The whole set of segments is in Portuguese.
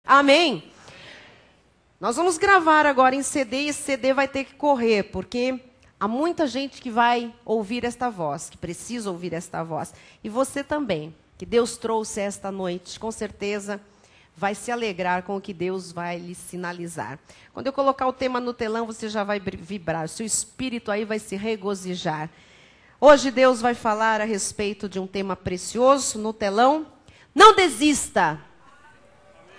Amém? Nós vamos gravar agora em CD e esse CD vai ter que correr, porque há muita gente que vai ouvir esta voz, que precisa ouvir esta voz. E você também, que Deus trouxe esta noite, com certeza vai se alegrar com o que Deus vai lhe sinalizar. Quando eu colocar o tema no telão, você já vai vibrar, o seu espírito aí vai se regozijar. Hoje Deus vai falar a respeito de um tema precioso no telão. Não desista.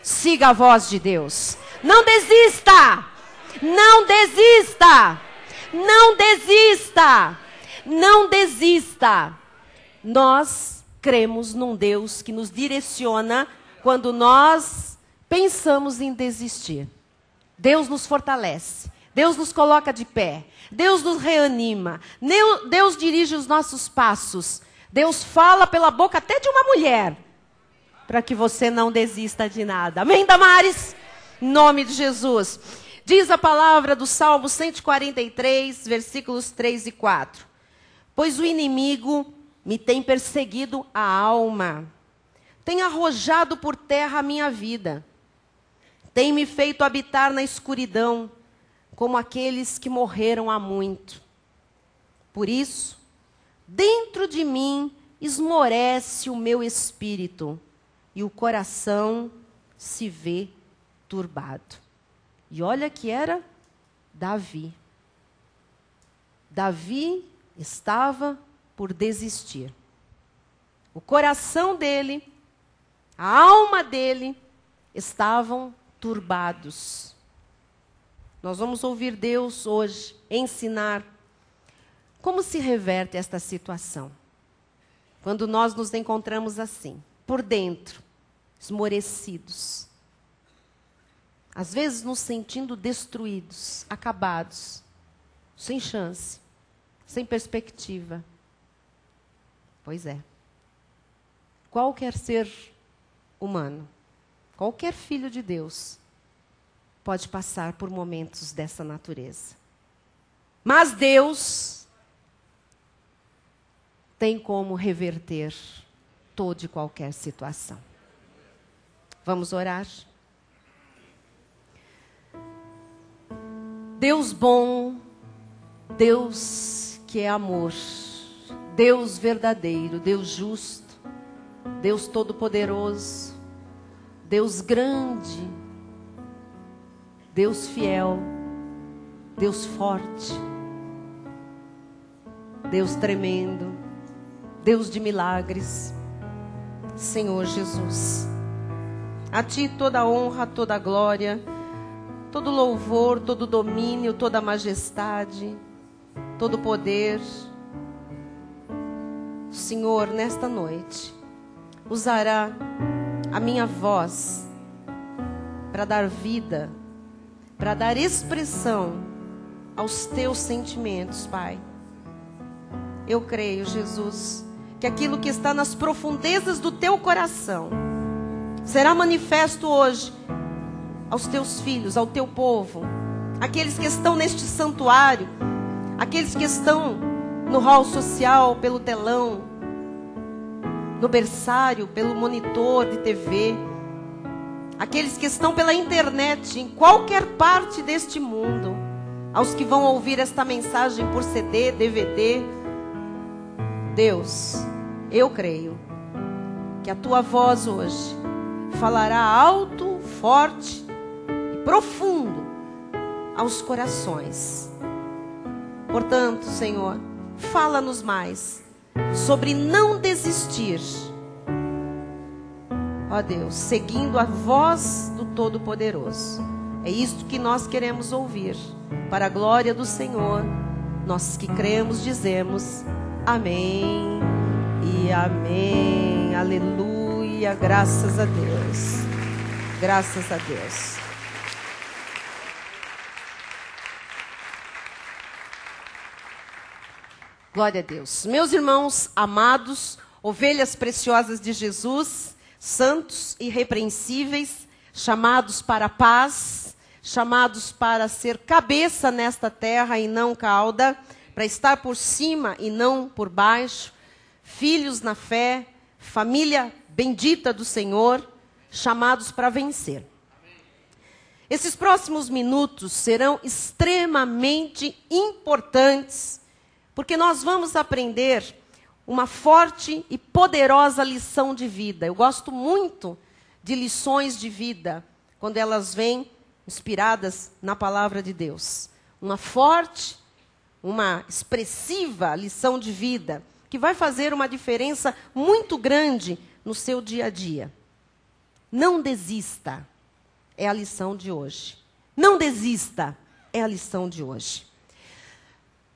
Siga a voz de Deus. Não desista. Não desista. Não desista. Não desista. Nós cremos num Deus que nos direciona quando nós pensamos em desistir. Deus nos fortalece. Deus nos coloca de pé. Deus nos reanima. Deus dirige os nossos passos. Deus fala pela boca até de uma mulher, para que você não desista de nada. Amém, Damares? Em nome de Jesus. Diz a palavra do Salmo 143, versículos 3 e 4. Pois o inimigo me tem perseguido a alma, tem arrojado por terra a minha vida, tem me feito habitar na escuridão, como aqueles que morreram há muito. Por isso, dentro de mim esmorece o meu espírito, e o coração se vê turbado. E olha que era Davi. Davi estava por desistir. O coração dele, a alma dele, estavam turbados. Nós vamos ouvir Deus hoje ensinar como se reverte esta situação. Quando nós nos encontramos assim, por dentro, esmorecidos, às vezes nos sentindo destruídos, acabados, sem chance, sem perspectiva. Pois é. Qualquer ser humano, qualquer filho de Deus, pode passar por momentos dessa natureza. Mas Deus tem como reverter toda e qualquer situação. Vamos orar? Deus bom, Deus que é amor, Deus verdadeiro, Deus justo, Deus todo-poderoso, Deus grande, Deus fiel, Deus forte, Deus tremendo, Deus de milagres, Senhor Jesus. A Ti toda a honra, toda a glória, todo louvor, todo domínio, toda a majestade, todo o poder. O Senhor, nesta noite, usará a minha voz para dar vida, para dar expressão aos Teus sentimentos, Pai. Eu creio, Jesus, que aquilo que está nas profundezas do Teu coração será manifesto hoje aos Teus filhos, ao Teu povo, aqueles que estão neste santuário, aqueles que estão no hall social, pelo telão, no berçário, pelo monitor de TV, aqueles que estão pela internet, em qualquer parte deste mundo, aos que vão ouvir esta mensagem por CD, DVD. Deus, eu creio que a Tua voz hoje falará alto, forte e profundo aos corações. Portanto, Senhor, fala-nos mais sobre não desistir. Ó Deus, seguindo a voz do Todo-Poderoso. É isto que nós queremos ouvir. Para a glória do Senhor, nós que cremos dizemos amém e amém. Aleluia, graças a Deus. Graças a Deus. Glória a Deus. Meus irmãos amados, ovelhas preciosas de Jesus, santos irrepreensíveis, chamados para a paz, chamados para ser cabeça nesta terra e não cauda, para estar por cima e não por baixo, filhos na fé, família bendita do Senhor, chamados para vencer. Esses próximos minutos serão extremamente importantes, porque nós vamos aprender uma forte e poderosa lição de vida. Eu gosto muito de lições de vida, quando elas vêm inspiradas na palavra de Deus. Uma forte, uma expressiva lição de vida, que vai fazer uma diferença muito grande no seu dia a dia. Não desista, é a lição de hoje. Não desista, é a lição de hoje.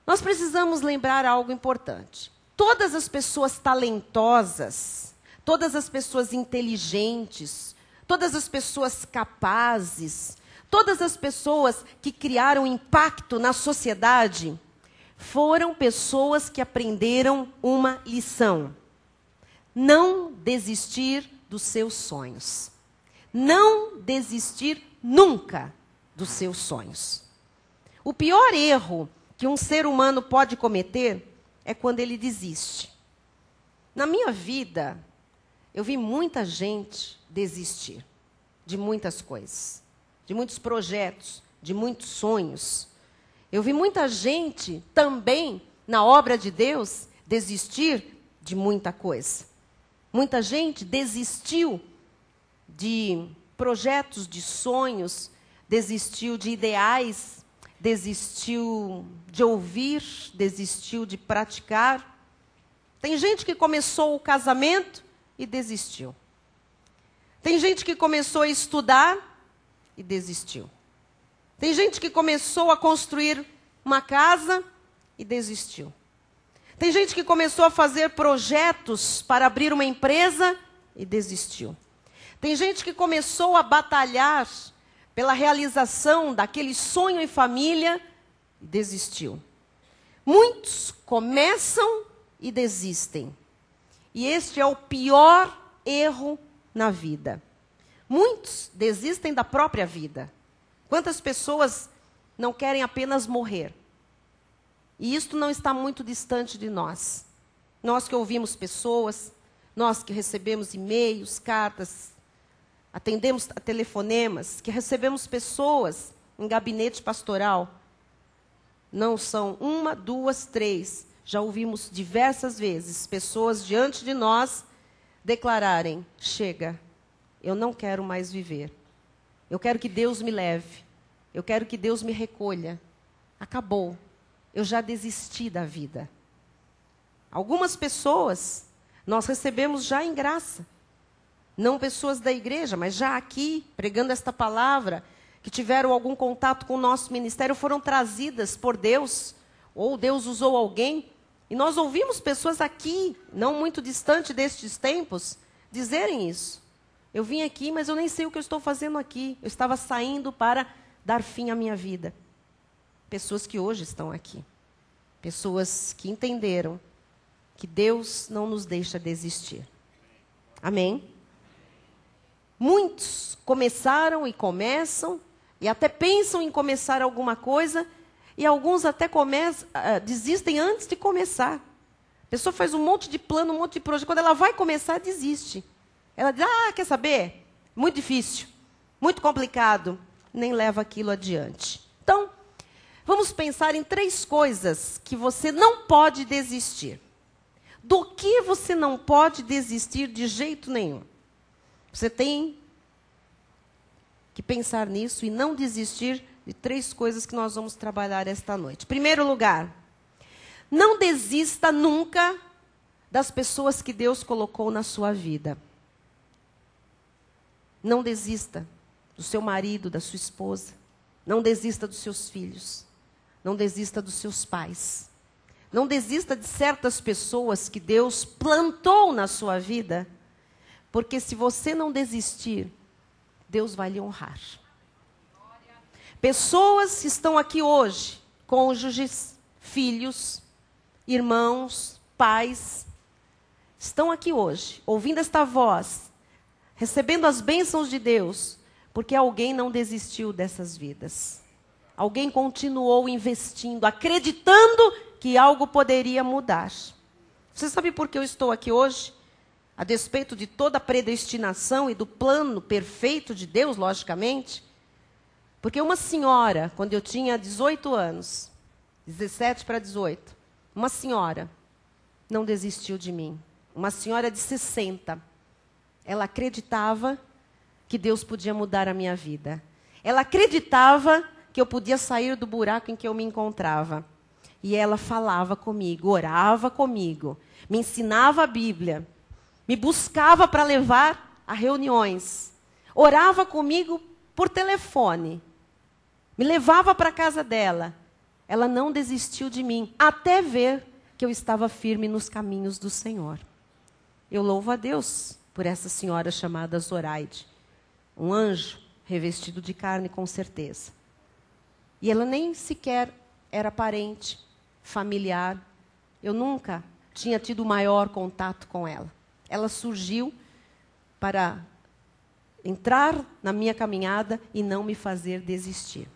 Nós precisamos lembrar algo importante. Todas as pessoas talentosas, todas as pessoas inteligentes, todas as pessoas capazes, todas as pessoas que criaram impacto na sociedade, foram pessoas que aprenderam uma lição. Não desistir dos seus sonhos. Não desistir nunca dos seus sonhos. O pior erro que um ser humano pode cometer é quando ele desiste. Na minha vida, eu vi muita gente desistir de muitas coisas, de muitos projetos, de muitos sonhos. Eu vi muita gente também, na obra de Deus, desistir de muita coisa. Muita gente desistiu de projetos, de sonhos, desistiu de ideais, desistiu de ouvir, desistiu de praticar. Tem gente que começou o casamento e desistiu. Tem gente que começou a estudar e desistiu. Tem gente que começou a construir uma casa e desistiu. Tem gente que começou a fazer projetos para abrir uma empresa e desistiu. Tem gente que começou a batalhar pela realização daquele sonho em família e desistiu. Muitos começam e desistem. E este é o pior erro na vida. Muitos desistem da própria vida. Quantas pessoas não querem apenas morrer? E isto não está muito distante de nós. Nós que ouvimos pessoas, nós que recebemos e-mails, cartas, atendemos a telefonemas, que recebemos pessoas em gabinete pastoral. Não são uma, duas, três. Já ouvimos diversas vezes pessoas diante de nós declararem: chega, eu não quero mais viver. Eu quero que Deus me leve. Eu quero que Deus me recolha. Acabou. Eu já desisti da vida. Algumas pessoas nós recebemos já em graça. Não pessoas da igreja, mas já aqui, pregando esta palavra, que tiveram algum contato com o nosso ministério, foram trazidas por Deus, ou Deus usou alguém. E nós ouvimos pessoas aqui, não muito distante destes tempos, dizerem isso. Eu vim aqui, mas eu nem sei o que eu estou fazendo aqui. Eu estava saindo para dar fim à minha vida. Pessoas que hoje estão aqui. Pessoas que entenderam que Deus não nos deixa desistir. Amém? Muitos começaram e começam, e até pensam em começar alguma coisa, e alguns até desistem antes de começar. A pessoa faz um monte de plano, um monte de projeto. Quando ela vai começar, desiste. Ela diz: quer saber? Muito difícil, muito complicado. Nem leva aquilo adiante. Então, vamos pensar em 3 coisas que você não pode desistir. Do que você não pode desistir de jeito nenhum? Você tem que pensar nisso e não desistir de 3 coisas que nós vamos trabalhar esta noite. Primeiro lugar, não desista nunca das pessoas que Deus colocou na sua vida. Não desista do seu marido, da sua esposa. Não desista dos seus filhos. Não desista dos seus pais. Não desista de certas pessoas que Deus plantou na sua vida. Porque se você não desistir, Deus vai lhe honrar. Pessoas que estão aqui hoje, cônjuges, filhos, irmãos, pais, estão aqui hoje, ouvindo esta voz, recebendo as bênçãos de Deus, porque alguém não desistiu dessas vidas. Alguém continuou investindo, acreditando que algo poderia mudar. Você sabe por que eu estou aqui hoje? A despeito de toda a predestinação e do plano perfeito de Deus, logicamente, Porque uma senhora, quando eu tinha 18 anos, 17 para 18, uma senhora não desistiu de mim. Uma senhora de 60. Ela acreditava que Deus podia mudar a minha vida. Ela acreditava que eu podia sair do buraco em que eu me encontrava. E ela falava comigo, orava comigo, me ensinava a Bíblia, me buscava para levar a reuniões, orava comigo por telefone, me levava para a casa dela. Ela não desistiu de mim, até ver que eu estava firme nos caminhos do Senhor. Eu louvo a Deus por essa senhora chamada Zoraide. Um anjo revestido de carne, com certeza. E ela nem sequer era parente, familiar. Eu nunca tinha tido maior contato com ela. Ela surgiu para entrar na minha caminhada e não me fazer desistir.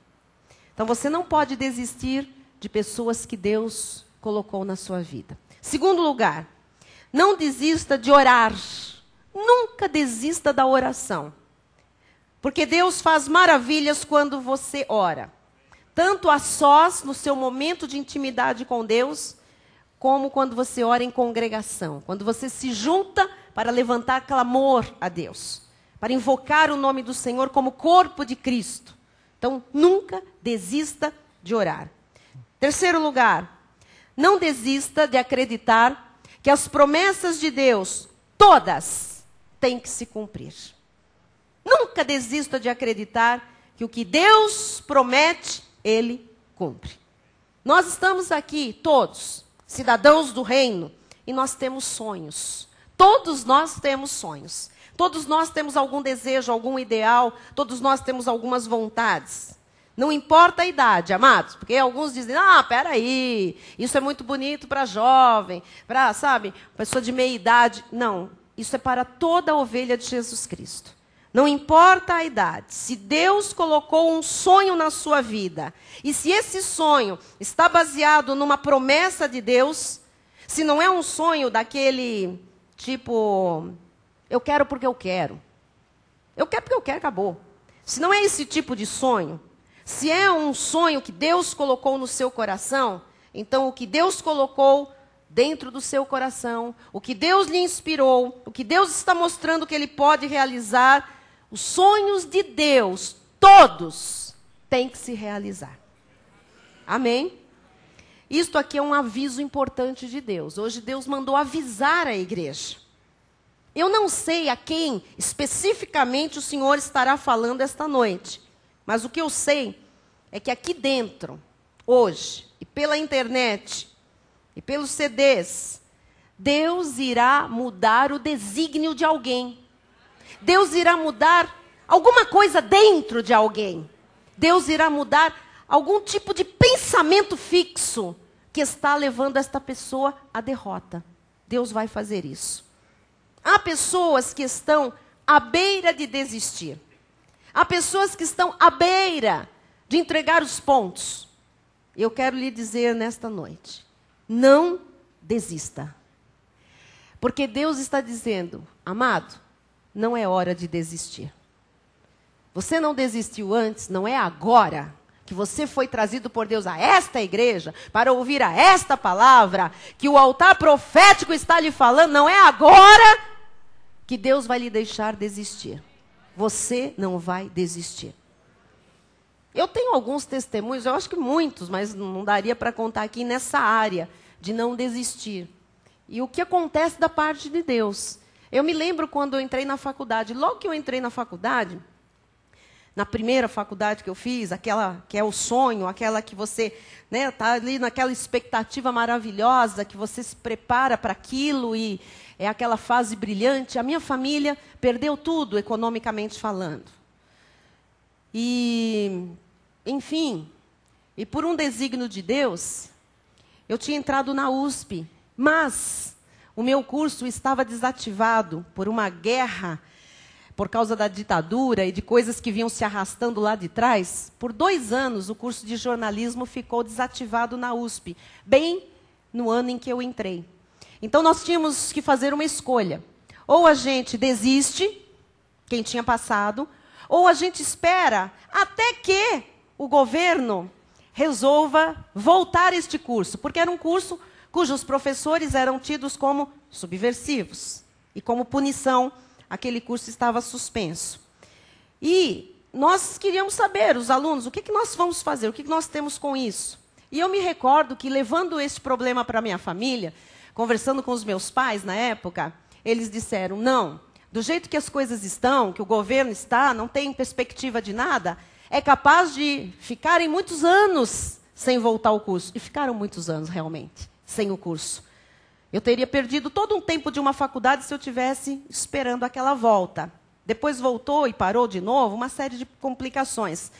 Então, você não pode desistir de pessoas que Deus colocou na sua vida. Segundo lugar, não desista de orar. Nunca desista da oração. Porque Deus faz maravilhas quando você ora. Tanto a sós, no seu momento de intimidade com Deus, como quando você ora em congregação. Quando você se junta para levantar clamor a Deus. Para invocar o nome do Senhor como corpo de Cristo. Então, nunca desista de orar. Terceiro lugar, não desista de acreditar que as promessas de Deus, todas, têm que se cumprir. Nunca desista de acreditar que o que Deus promete, Ele cumpre. Nós estamos aqui, todos, cidadãos do reino, e nós temos sonhos. Todos nós temos sonhos. Todos nós temos algum desejo, algum ideal, todos nós temos algumas vontades. Não importa a idade, amados, porque alguns dizem, peraí, isso é muito bonito para jovem, para, pessoa de meia idade. Não, isso é para toda a ovelha de Jesus Cristo. Não importa a idade, se Deus colocou um sonho na sua vida, e se esse sonho está baseado numa promessa de Deus, se não é um sonho daquele tipo, eu quero porque eu quero. Eu quero porque eu quero, acabou. Se não é esse tipo de sonho, se é um sonho que Deus colocou no seu coração, então o que Deus colocou dentro do seu coração, o que Deus lhe inspirou, o que Deus está mostrando que Ele pode realizar, os sonhos de Deus, todos, têm que se realizar. Amém? Isto aqui é um aviso importante de Deus. Hoje Deus mandou avisar a igreja. Eu não sei a quem especificamente o Senhor estará falando esta noite. Mas o que eu sei é que aqui dentro, hoje, e pela internet, e pelos CDs, Deus irá mudar o desígnio de alguém. Deus irá mudar alguma coisa dentro de alguém. Deus irá mudar algum tipo de pensamento fixo que está levando esta pessoa à derrota. Deus vai fazer isso. Há pessoas que estão à beira de desistir. Há pessoas que estão à beira de entregar os pontos. Eu quero lhe dizer nesta noite, não desista. Porque Deus está dizendo, amado, não é hora de desistir. Você não desistiu antes, não é agora que você foi trazido por Deus a esta igreja para ouvir a esta palavra, que o altar profético está lhe falando, não é agora que Deus vai lhe deixar desistir. Você não vai desistir. Eu tenho alguns testemunhos, eu acho que muitos, mas não daria para contar aqui nessa área de não desistir. E o que acontece da parte de Deus? Eu me lembro quando eu entrei na faculdade. Logo que eu entrei na faculdade, na primeira faculdade que eu fiz, aquela que é o sonho, aquela que você está ali naquela expectativa maravilhosa, que você se prepara para aquilo e é aquela fase brilhante. A minha família perdeu tudo, economicamente falando. E, enfim, e por um desígnio de Deus, eu tinha entrado na USP, mas o meu curso estava desativado por uma guerra, por causa da ditadura e de coisas que vinham se arrastando lá de trás. Por 2 anos, o curso de jornalismo ficou desativado na USP, bem no ano em que eu entrei. Então, nós tínhamos que fazer uma escolha. Ou a gente desiste, quem tinha passado, ou a gente espera até que o governo resolva voltar este curso, porque era um curso cujos professores eram tidos como subversivos. E como punição, aquele curso estava suspenso. E nós queríamos saber, os alunos, o que nós vamos fazer, o que nós temos com isso. E eu me recordo que, levando esse problema para a minha família, conversando com os meus pais na época, eles disseram, não, do jeito que as coisas estão, que o governo está, não tem perspectiva de nada, é capaz de ficarem muitos anos sem voltar ao curso. E ficaram muitos anos, realmente, sem o curso. Eu teria perdido todo um tempo de uma faculdade se eu tivesse esperando aquela volta. Depois voltou e parou de novo, uma série de complicações.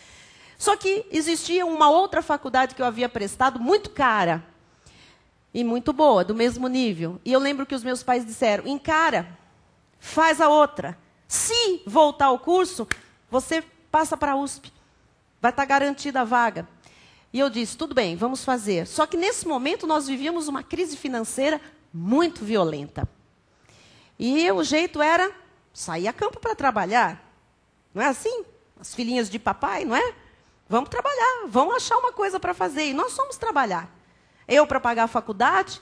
Só que existia uma outra faculdade que eu havia prestado, muito cara e muito boa, do mesmo nível. E eu lembro que os meus pais disseram, encara, faz a outra. Se voltar ao curso, você passa para a USP. Vai estar garantida a vaga. E eu disse, tudo bem, vamos fazer. Só que nesse momento nós vivíamos uma crise financeira muito violenta. E o jeito era sair a campo para trabalhar. Não é assim? As filhinhas de papai, não é? Vamos trabalhar, vamos achar uma coisa para fazer. E nós fomos trabalhar. Eu para pagar a faculdade,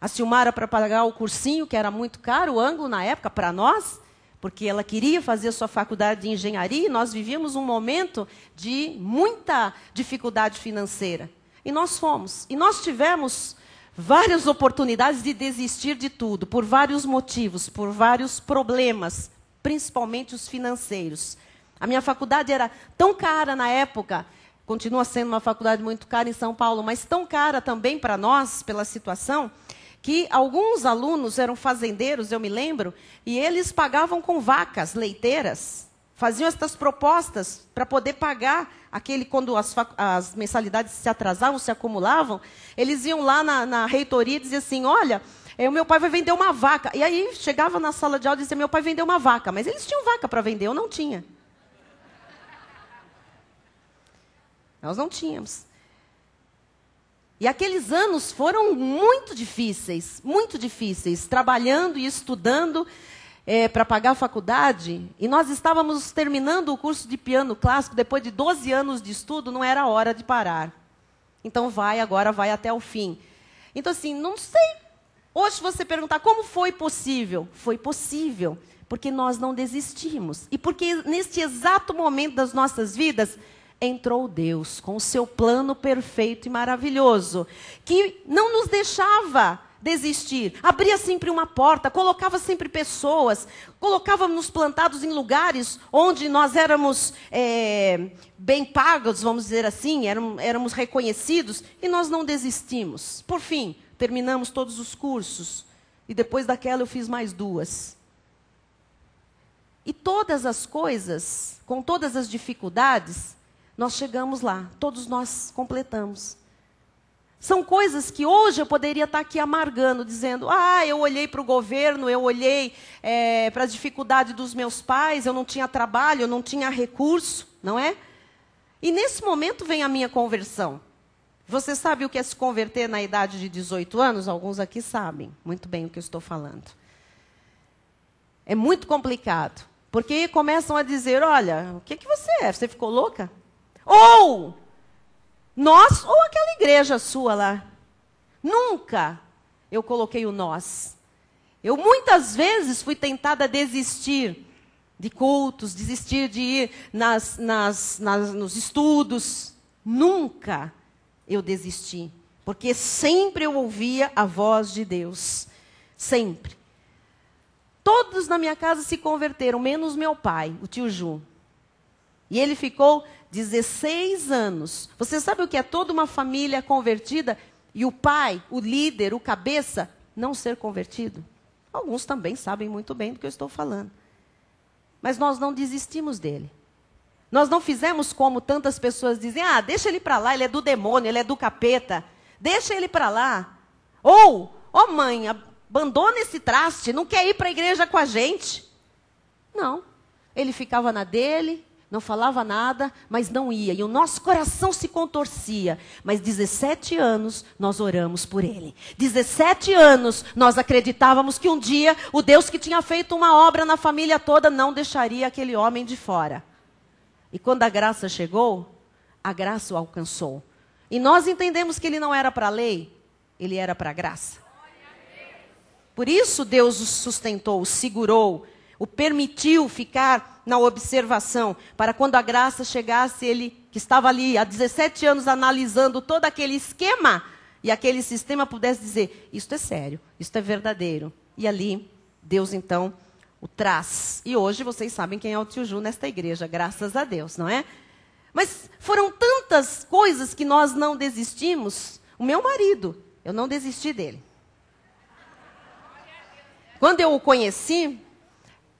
a Silmara para pagar o cursinho, que era muito caro, o ângulo na época para nós, porque ela queria fazer a sua faculdade de engenharia, e nós vivíamos um momento de muita dificuldade financeira. E nós fomos. E nós tivemos várias oportunidades de desistir de tudo, por vários motivos, por vários problemas, principalmente os financeiros. A minha faculdade era tão cara na época, continua sendo uma faculdade muito cara em São Paulo, mas tão cara também para nós, pela situação, que alguns alunos eram fazendeiros, eu me lembro, e eles pagavam com vacas leiteiras, faziam estas propostas para poder pagar aquele, quando as mensalidades se atrasavam, se acumulavam, eles iam lá na reitoria e diziam assim, olha, o meu pai vai vender uma vaca. E aí chegava na sala de aula e dizia, meu pai vendeu uma vaca, mas eles tinham vaca para vender, eu não tinha. Nós não tínhamos. E aqueles anos foram muito difíceis, trabalhando e estudando para pagar a faculdade. E nós estávamos terminando o curso de piano clássico, depois de 12 anos de estudo, não era hora de parar. Então agora vai até o fim. Então assim, não sei, hoje você perguntar como foi possível? Foi possível, porque nós não desistimos. E porque neste exato momento das nossas vidas, entrou Deus com o seu plano perfeito e maravilhoso, que não nos deixava desistir, abria sempre uma porta, colocava sempre pessoas, colocava-nos plantados em lugares onde nós éramos bem pagos, vamos dizer assim, éramos reconhecidos, e nós não desistimos. Por fim, terminamos todos os cursos, e depois daquela eu fiz mais 2. E todas as coisas, com todas as dificuldades, nós chegamos lá, todos nós completamos. São coisas que hoje eu poderia estar aqui amargando, dizendo, eu olhei para o governo, eu olhei para a dificuldade dos meus pais, eu não tinha trabalho, eu não tinha recurso, não é? E nesse momento vem a minha conversão. Você sabe o que é se converter na idade de 18 anos? Alguns aqui sabem muito bem o que eu estou falando. É muito complicado, porque começam a dizer, olha, o que você é? Você ficou louca? Ou nós, ou aquela igreja sua lá. Nunca eu coloquei o nós. Eu muitas vezes fui tentada a desistir de cultos, desistir de ir nos estudos. Nunca eu desisti, porque sempre eu ouvia a voz de Deus. Sempre. Todos na minha casa se converteram, menos meu pai, o tio Ju. E ele ficou 16 anos. Você sabe o que é toda uma família convertida e o pai, o líder, o cabeça, não ser convertido? Alguns também sabem muito bem do que eu estou falando. Mas nós não desistimos dele. Nós não fizemos como tantas pessoas dizem, deixa ele para lá, ele é do demônio, ele é do capeta. Deixa ele para lá. Ou, mãe, abandona esse traste, não quer ir para a igreja com a gente. Não. Ele ficava na dele, não falava nada, mas não ia. E o nosso coração se contorcia. Mas 17 anos nós oramos por ele. 17 anos nós acreditávamos que um dia o Deus que tinha feito uma obra na família toda não deixaria aquele homem de fora. E quando a graça chegou, a graça o alcançou. E nós entendemos que ele não era para a lei, ele era para a graça. Por isso Deus o sustentou, o segurou, o permitiu ficar na observação, para quando a graça chegasse, ele que estava ali há 17 anos analisando todo aquele esquema, e aquele sistema pudesse dizer, isto é sério, isto é verdadeiro. E ali, Deus então o traz. E hoje vocês sabem quem é o tio Ju nesta igreja, graças a Deus, não é? Mas foram tantas coisas que nós não desistimos. O meu marido, eu não desisti dele. Quando eu o conheci,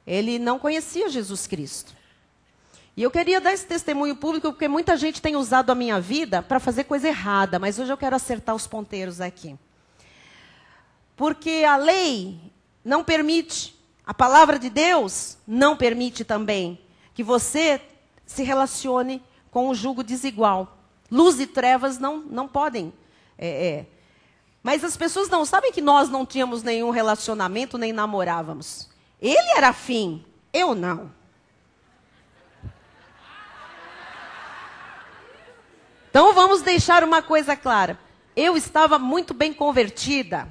ele não conhecia Jesus Cristo. E eu queria dar esse testemunho público, porque muita gente tem usado a minha vida para fazer coisa errada, mas hoje eu quero acertar os ponteiros aqui. Porque a lei não permite, a palavra de Deus não permite também que você se relacione com um jugo desigual. Luz e trevas não podem. Mas as pessoas não sabem que nós não tínhamos nenhum relacionamento, nem namorávamos. Ele era afim, eu não. Então vamos deixar uma coisa clara. Eu estava muito bem convertida,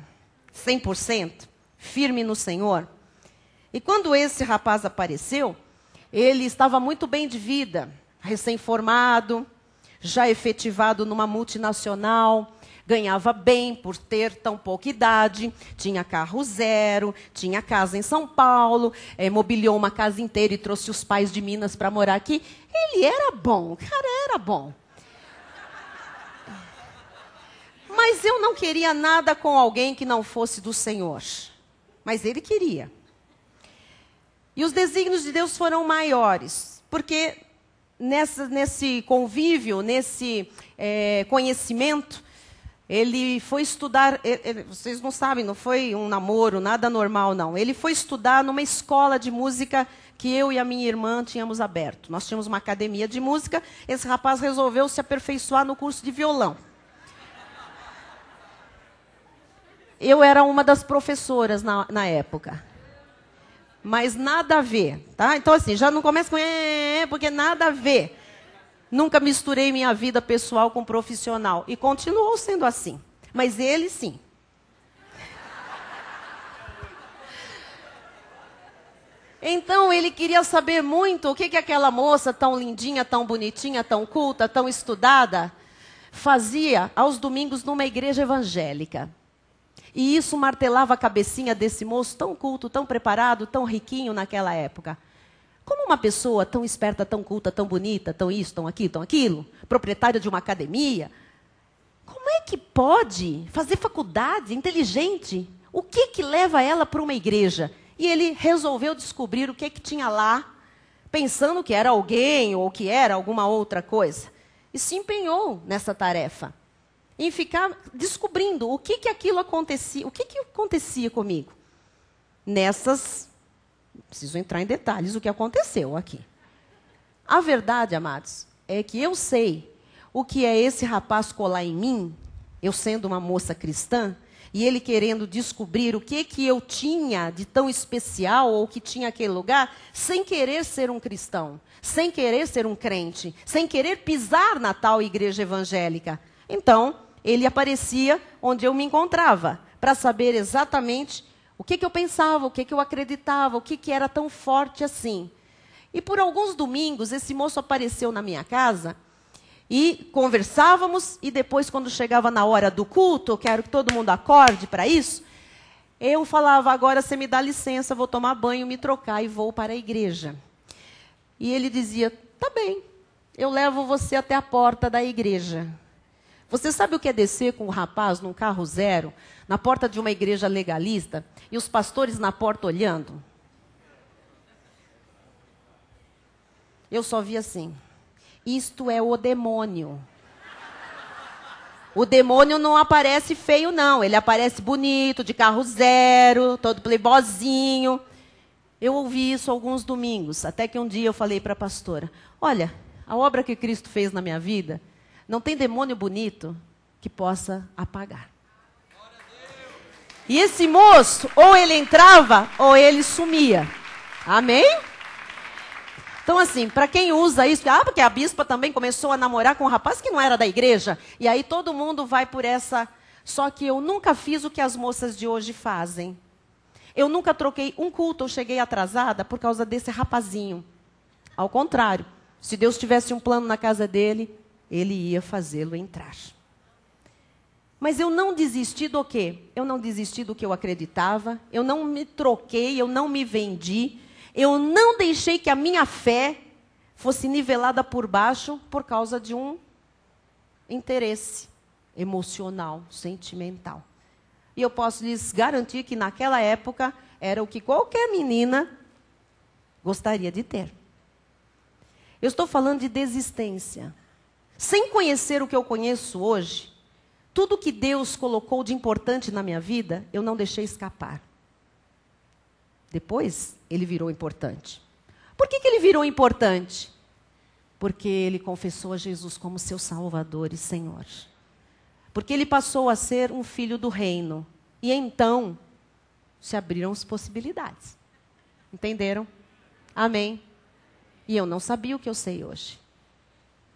100%, firme no Senhor. E quando esse rapaz apareceu, ele estava muito bem de vida, recém-formado, já efetivado numa multinacional, ganhava bem por ter tão pouca idade, tinha carro zero, tinha casa em São Paulo, mobiliou uma casa inteira e trouxe os pais de Minas para morar aqui. Ele era bom, o cara era bom. Mas eu não queria nada com alguém que não fosse do Senhor. Mas ele queria. E os desígnios de Deus foram maiores. Porque nesse convívio, nesse conhecimento, ele foi estudar, vocês não sabem, não foi um namoro, nada normal, não. Ele foi estudar numa escola de música que eu e a minha irmã tínhamos aberto. Nós tínhamos uma academia de música, esse rapaz resolveu se aperfeiçoar no curso de violão. Eu era uma das professoras na época. Mas nada a ver, tá? Então, assim, já não começa com porque nada a ver. Nunca misturei minha vida pessoal com profissional. E continuou sendo assim. Mas ele, sim. Então, ele queria saber muito o que aquela moça tão lindinha, tão bonitinha, tão culta, tão estudada, fazia aos domingos numa igreja evangélica. E isso martelava a cabecinha desse moço tão culto, tão preparado, tão riquinho naquela época. Como uma pessoa tão esperta, tão culta, tão bonita, tão isso, tão aquilo, proprietária de uma academia, como é que pode fazer faculdade, inteligente? O que leva ela para uma igreja? E ele resolveu descobrir o que tinha lá, pensando que era alguém ou que era alguma outra coisa. E se empenhou nessa tarefa. Em ficar descobrindo o que aquilo acontecia, o que acontecia comigo. Preciso entrar em detalhes o que aconteceu aqui. A verdade, amados, é que eu sei o que é esse rapaz colar em mim, eu sendo uma moça cristã, e ele querendo descobrir o que eu tinha de tão especial, ou que tinha aquele lugar, sem querer ser um cristão, sem querer ser um crente, sem querer pisar na tal igreja evangélica. Então, ele aparecia onde eu me encontrava, para saber exatamente o que eu pensava, o que eu acreditava, o que era tão forte assim. E por alguns domingos, esse moço apareceu na minha casa, e conversávamos, e depois, quando chegava na hora do culto, eu quero que todo mundo acorde para isso, eu falava, agora você me dá licença, vou tomar banho, me trocar e vou para a igreja. E ele dizia, tá bem, eu levo você até a porta da igreja. Você sabe o que é descer com o rapaz num carro zero, na porta de uma igreja legalista, e os pastores na porta olhando? Eu só vi assim, isto é o demônio. O demônio não aparece feio, não. Ele aparece bonito, de carro zero, todo playboyzinho. Eu ouvi isso alguns domingos, até que um dia eu falei para a pastora, olha, a obra que Cristo fez na minha vida, não tem demônio bonito que possa apagar. E esse moço, ou ele entrava, ou ele sumia. Amém? Então, assim, para quem usa isso, porque a bispa também começou a namorar com um rapaz que não era da igreja. E aí todo mundo vai por essa... Só que eu nunca fiz o que as moças de hoje fazem. Eu nunca troquei um culto, eu cheguei atrasada por causa desse rapazinho. Ao contrário, se Deus tivesse um plano na casa dele, ele ia fazê-lo entrar. Mas eu não desisti do quê? Eu não desisti do que eu acreditava, eu não me troquei, eu não me vendi, eu não deixei que a minha fé fosse nivelada por baixo por causa de um interesse emocional, sentimental. E eu posso lhes garantir que naquela época era o que qualquer menina gostaria de ter. Eu estou falando de desistência. Sem conhecer o que eu conheço hoje, tudo que Deus colocou de importante na minha vida, eu não deixei escapar. Depois, ele virou importante. Por que ele virou importante? Porque ele confessou a Jesus como seu Salvador e Senhor. Porque ele passou a ser um filho do reino. E então, se abriram as possibilidades. Entenderam? Amém. E eu não sabia o que eu sei hoje.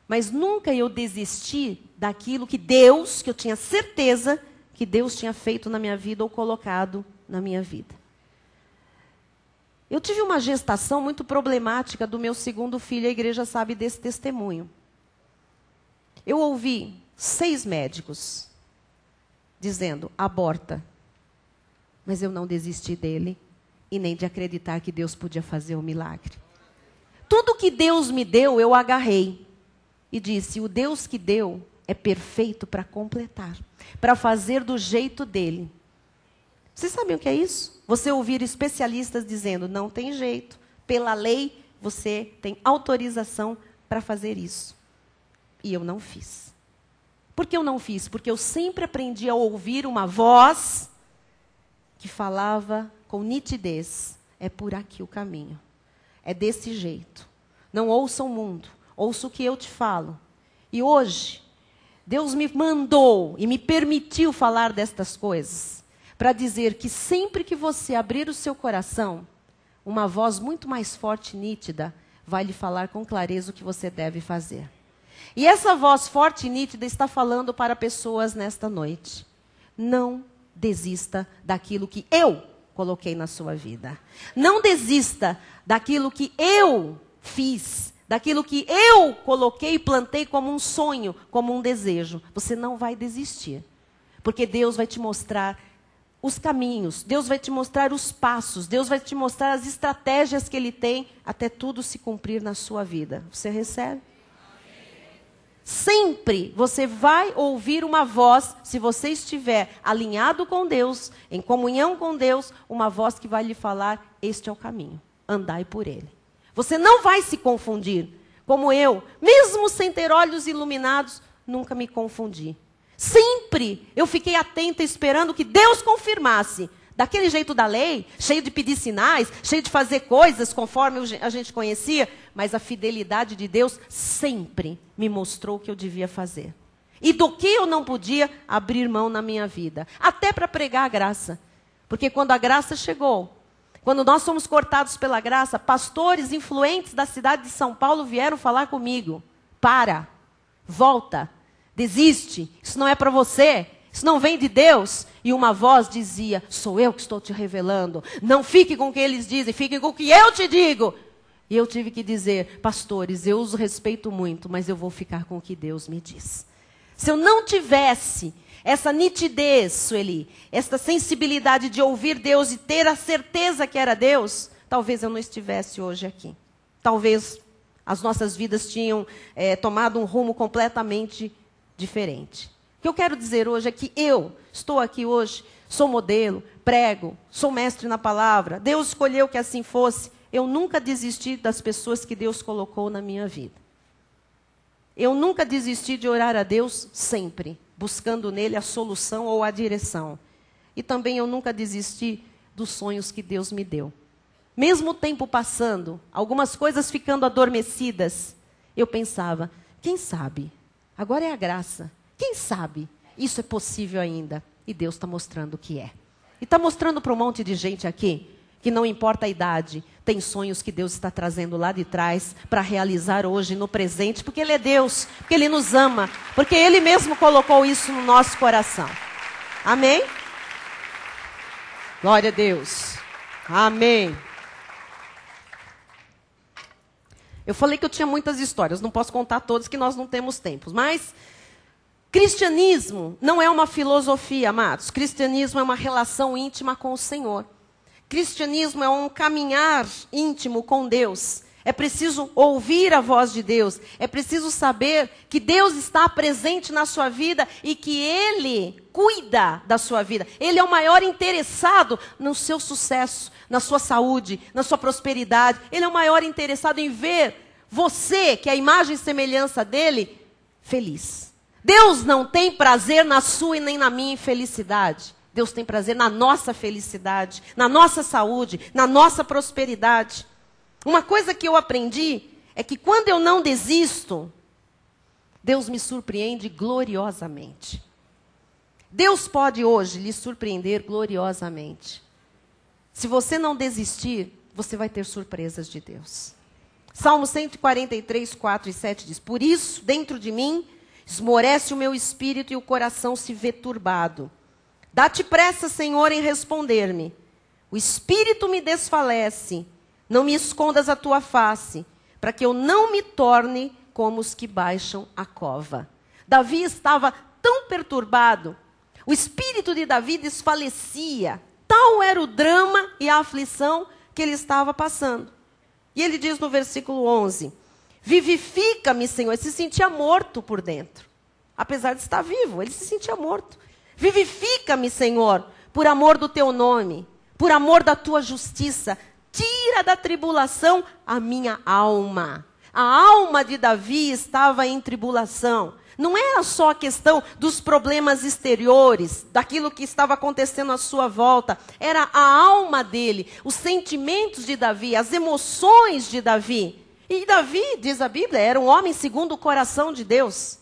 Mas nunca eu desisti daquilo que Deus, que eu tinha certeza que Deus tinha feito na minha vida ou colocado na minha vida. Eu tive uma gestação muito problemática do meu segundo filho, a igreja sabe desse testemunho. Eu ouvi 6 médicos dizendo, aborta. Mas eu não desisti dele e nem de acreditar que Deus podia fazer um milagre. Tudo que Deus me deu, eu agarrei. E disse, o Deus que deu é perfeito para completar, para fazer do jeito dele. Vocês sabem o que é isso? Você ouvir especialistas dizendo, não tem jeito, pela lei você tem autorização para fazer isso. E eu não fiz. Por que eu não fiz? Porque eu sempre aprendi a ouvir uma voz que falava com nitidez, é por aqui o caminho. É desse jeito. Não ouça o mundo, ouça o que eu te falo. E hoje, Deus me mandou e me permitiu falar destas coisas, para dizer que sempre que você abrir o seu coração, uma voz muito mais forte e nítida vai lhe falar com clareza o que você deve fazer. E essa voz forte e nítida está falando para pessoas nesta noite. Não desista daquilo que eu coloquei na sua vida. Não desista daquilo que eu fiz, daquilo que eu coloquei e plantei como um sonho, como um desejo. Você não vai desistir. Porque Deus vai te mostrar os caminhos, Deus vai te mostrar os passos, Deus vai te mostrar as estratégias que Ele tem até tudo se cumprir na sua vida. Você recebe? Sempre você vai ouvir uma voz, se você estiver alinhado com Deus, em comunhão com Deus, uma voz que vai lhe falar, este é o caminho, andai por ele. Você não vai se confundir, como eu, mesmo sem ter olhos iluminados, nunca me confundi. Sempre eu fiquei atenta esperando que Deus confirmasse. Daquele jeito da lei, cheio de pedir sinais, cheio de fazer coisas conforme a gente conhecia. Mas a fidelidade de Deus sempre me mostrou o que eu devia fazer. E do que eu não podia abrir mão na minha vida. Até para pregar a graça. Porque quando a graça chegou, quando nós fomos cortados pela graça, pastores influentes da cidade de São Paulo vieram falar comigo. Para, volta, desiste, isso não é para você. Isso não vem de Deus. E uma voz dizia, sou eu que estou te revelando. Não fique com o que eles dizem, fique com o que eu te digo. E eu tive que dizer, pastores, eu os respeito muito, mas eu vou ficar com o que Deus me diz. Se eu não tivesse essa nitidez, Sueli, essa sensibilidade de ouvir Deus e ter a certeza que era Deus, talvez eu não estivesse hoje aqui. Talvez as nossas vidas tinham tomado um rumo completamente diferente. O que eu quero dizer hoje é que eu estou aqui hoje, sou modelo, prego, sou mestre na palavra. Deus escolheu que assim fosse. Eu nunca desisti das pessoas que Deus colocou na minha vida. Eu nunca desisti de orar a Deus sempre, buscando nele a solução ou a direção. E também eu nunca desisti dos sonhos que Deus me deu. Mesmo o tempo passando, algumas coisas ficando adormecidas, eu pensava, quem sabe? Agora é a graça. Quem sabe? Isso é possível ainda. E Deus está mostrando o que é. E está mostrando para um monte de gente aqui, que não importa a idade, Tem sonhos que Deus está trazendo lá de trás para realizar hoje, no presente, porque Ele é Deus, porque Ele nos ama, porque Ele mesmo colocou isso no nosso coração. Amém? Glória a Deus. Amém. Eu falei que eu tinha muitas histórias, não posso contar todas que nós não temos tempo, mas cristianismo não é uma filosofia, amados. Cristianismo é uma relação íntima com o Senhor. Cristianismo é um caminhar íntimo com Deus. É preciso ouvir a voz de Deus. É preciso saber que Deus está presente na sua vida e que Ele cuida da sua vida. Ele é o maior interessado no seu sucesso, na sua saúde, na sua prosperidade. Ele é o maior interessado em ver você, que é a imagem e semelhança dele, feliz. Deus não tem prazer na sua e nem na minha infelicidade. Deus tem prazer na nossa felicidade, na nossa saúde, na nossa prosperidade. Uma coisa que eu aprendi é que quando eu não desisto, Deus me surpreende gloriosamente. Deus pode hoje lhe surpreender gloriosamente. Se você não desistir, você vai ter surpresas de Deus. Salmo 143, 4 e 7 diz: Por isso, dentro de mim, esmorece o meu espírito e o coração se vê turbado. Dá-te pressa, Senhor, em responder-me. O espírito me desfalece. Não me escondas a tua face, para que eu não me torne como os que baixam a cova. Davi estava tão perturbado. O espírito de Davi desfalecia. Tal era o drama e a aflição que ele estava passando. E ele diz no versículo 11: Vivifica-me, Senhor. Ele se sentia morto por dentro. Apesar de estar vivo, ele se sentia morto. Vivifica-me, Senhor, por amor do teu nome, por amor da tua justiça. Tira da tribulação a minha alma. A alma de Davi estava em tribulação. Não era só a questão dos problemas exteriores, daquilo que estava acontecendo à sua volta. Era a alma dele, os sentimentos de Davi, as emoções de Davi. E Davi, diz a Bíblia, era um homem segundo o coração de Deus.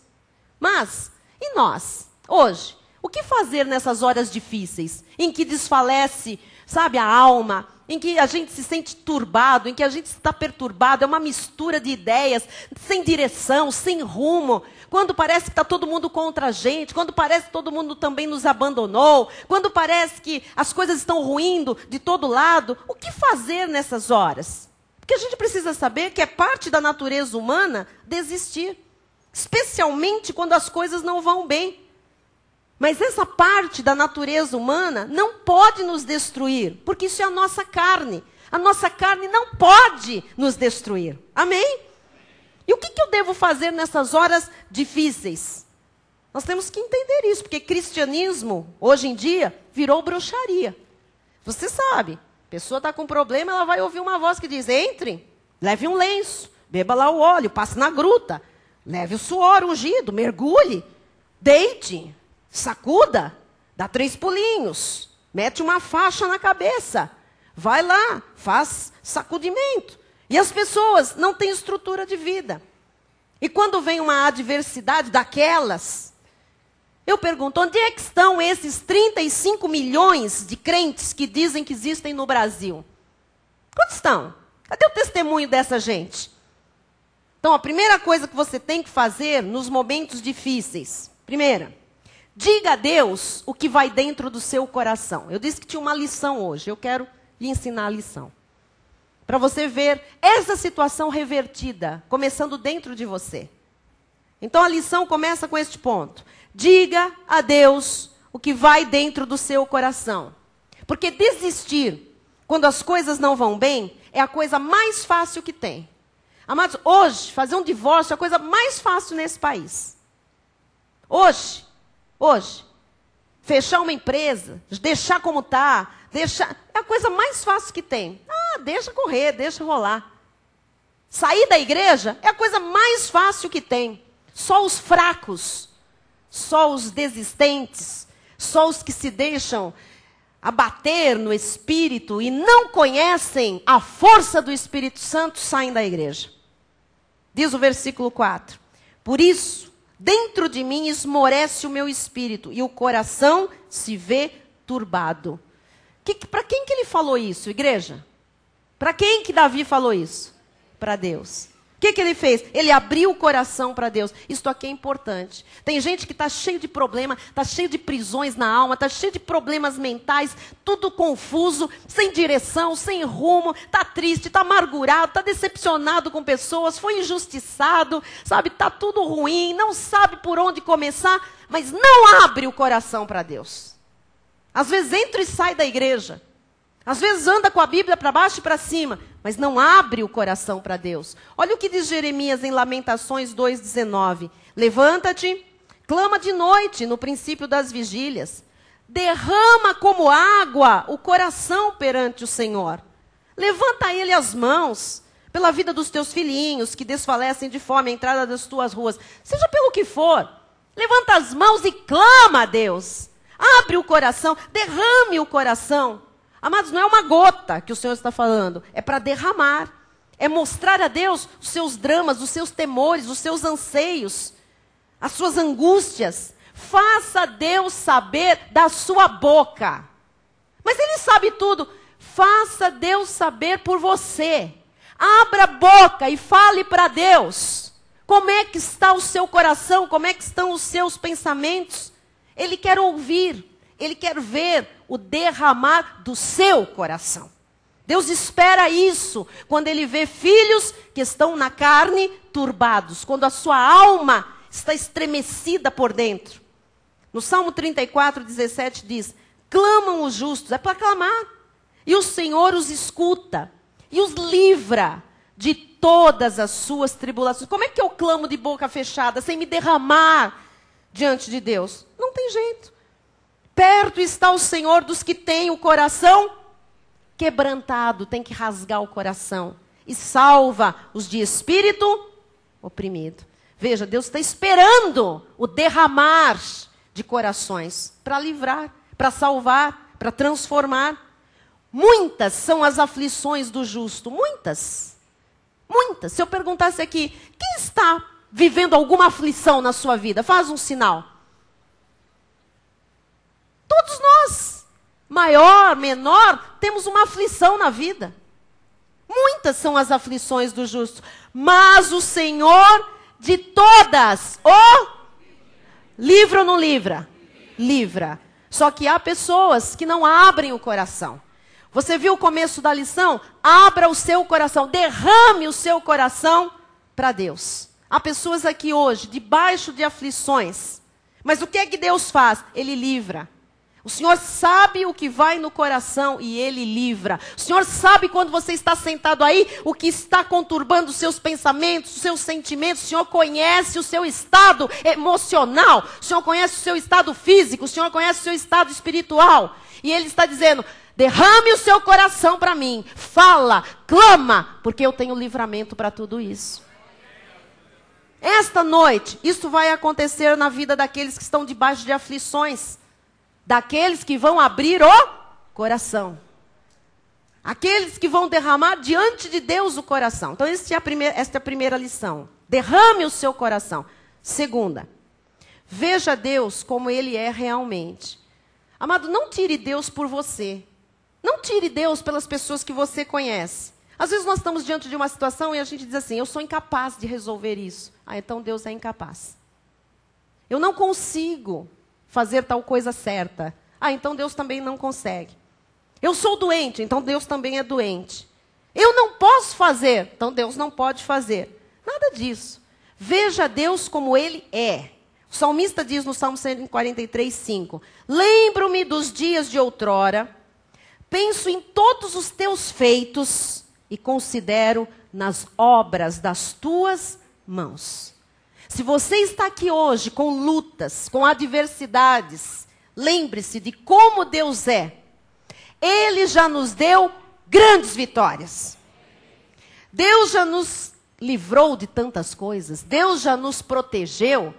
Mas, e nós, hoje? O que fazer nessas horas difíceis, em que desfalece, sabe, a alma, em que a gente se sente turbado, em que a gente está perturbado, é uma mistura de ideias, sem direção, sem rumo, quando parece que está todo mundo contra a gente, quando parece que todo mundo também nos abandonou, quando parece que as coisas estão ruindo de todo lado, o que fazer nessas horas? Porque a gente precisa saber que é parte da natureza humana desistir, especialmente quando as coisas não vão bem. Mas essa parte da natureza humana não pode nos destruir, porque isso é a nossa carne. A nossa carne não pode nos destruir. Amém? E o que eu devo fazer nessas horas difíceis? Nós temos que entender isso, porque cristianismo, hoje em dia, virou bruxaria. Você sabe, a pessoa está com problema, ela vai ouvir uma voz que diz: entre, leve um lenço, beba lá o óleo, passe na gruta, leve o suor ungido, mergulhe, deite. Sacuda, dá 3 pulinhos, mete uma faixa na cabeça, vai lá, faz sacudimento. E as pessoas não têm estrutura de vida. E quando vem uma adversidade daquelas, eu pergunto, onde é que estão esses 35 milhões de crentes que dizem que existem no Brasil? Onde estão? Cadê o testemunho dessa gente? Então, a primeira coisa que você tem que fazer nos momentos difíceis, primeira, diga a Deus o que vai dentro do seu coração. Eu disse que tinha uma lição hoje. Eu quero lhe ensinar a lição. Para você ver essa situação revertida, começando dentro de você. Então a lição começa com este ponto. Diga a Deus o que vai dentro do seu coração. Porque desistir, quando as coisas não vão bem, é a coisa mais fácil que tem. Amados, hoje, fazer um divórcio é a coisa mais fácil nesse país. Hoje, fechar uma empresa, deixar como está, é a coisa mais fácil que tem. Deixa correr, deixa rolar. Sair da igreja é a coisa mais fácil que tem. Só os fracos, só os desistentes, só os que se deixam abater no Espírito e não conhecem a força do Espírito Santo saem da igreja. Diz o versículo 4. Por isso, dentro de mim esmorece o meu espírito e o coração se vê turbado. Para quem que ele falou isso, igreja? Para quem que Davi falou isso? Para Deus. O que ele fez? Ele abriu o coração para Deus. Isso aqui é importante. Tem gente que está cheio de problema, está cheio de prisões na alma, está cheio de problemas mentais, tudo confuso, sem direção, sem rumo, está triste, está amargurado, está decepcionado com pessoas, foi injustiçado, sabe, está tudo ruim, não sabe por onde começar, mas não abre o coração para Deus. Às vezes entra e sai da igreja. Às vezes anda com a Bíblia para baixo e para cima, mas não abre o coração para Deus. Olha o que diz Jeremias em Lamentações 2,19. Levanta-te, clama de noite no princípio das vigílias. Derrama como água o coração perante o Senhor. Levanta a Ele as mãos pela vida dos teus filhinhos que desfalecem de fome à entrada das tuas ruas. Seja pelo que for, levanta as mãos e clama a Deus. Abre o coração, derrame o coração. Amados, não é uma gota que o Senhor está falando, é para derramar. É mostrar a Deus os seus dramas, os seus temores, os seus anseios, as suas angústias. Faça Deus saber da sua boca. Mas Ele sabe tudo. Faça Deus saber por você. Abra a boca e fale para Deus. Como é que está o seu coração? Como é que estão os seus pensamentos? Ele quer ouvir. Ele quer ver o derramar do seu coração. Deus espera isso quando Ele vê filhos que estão na carne turbados, quando a sua alma está estremecida por dentro. No Salmo 34:17 diz, clamam os justos, é para clamar, e o Senhor os escuta, e os livra de todas as suas tribulações. Como é que eu clamo de boca fechada, sem me derramar diante de Deus? Não tem jeito. Perto está o Senhor dos que têm o coração quebrantado, tem que rasgar o coração. E salva os de espírito oprimido. Veja, Deus está esperando o derramar de corações para livrar, para salvar, para transformar. Muitas são as aflições do justo, muitas. Muitas. Se eu perguntasse aqui, quem está vivendo alguma aflição na sua vida? Faz um sinal. Todos nós, maior, menor, temos uma aflição na vida. Muitas são as aflições do justo. Mas o Senhor de todas, livra ou não livra? Livra. Só que há pessoas que não abrem o coração. Você viu o começo da lição? Abra o seu coração, derrame o seu coração para Deus. Há pessoas aqui hoje, debaixo de aflições. Mas o que é que Deus faz? Ele livra. O Senhor sabe o que vai no coração e Ele livra. O Senhor sabe quando você está sentado aí, o que está conturbando os seus pensamentos, os seus sentimentos. O Senhor conhece o seu estado emocional. O Senhor conhece o seu estado físico. O Senhor conhece o seu estado espiritual. E Ele está dizendo, derrame o seu coração para mim. Fala, clama, porque eu tenho livramento para tudo isso. Esta noite, isso vai acontecer na vida daqueles que estão debaixo de aflições. Daqueles que vão abrir o coração. Aqueles que vão derramar diante de Deus o coração. Então, esta é a primeira lição. Derrame o seu coração. Segunda, veja Deus como Ele é realmente. Amado, não tire Deus por você. Não tire Deus pelas pessoas que você conhece. Às vezes nós estamos diante de uma situação e a gente diz assim, eu sou incapaz de resolver isso. Ah, então Deus é incapaz. Eu não consigo fazer tal coisa certa. Ah, então Deus também não consegue. Eu sou doente, então Deus também é doente. Eu não posso fazer, então Deus não pode fazer. Nada disso. Veja Deus como Ele é. O salmista diz no Salmo 143:5, lembro-me dos dias de outrora, penso em todos os teus feitos e considero nas obras das tuas mãos. Se você está aqui hoje com lutas, com adversidades, lembre-se de como Deus é. Ele já nos deu grandes vitórias. Deus já nos livrou de tantas coisas. Deus já nos protegeu.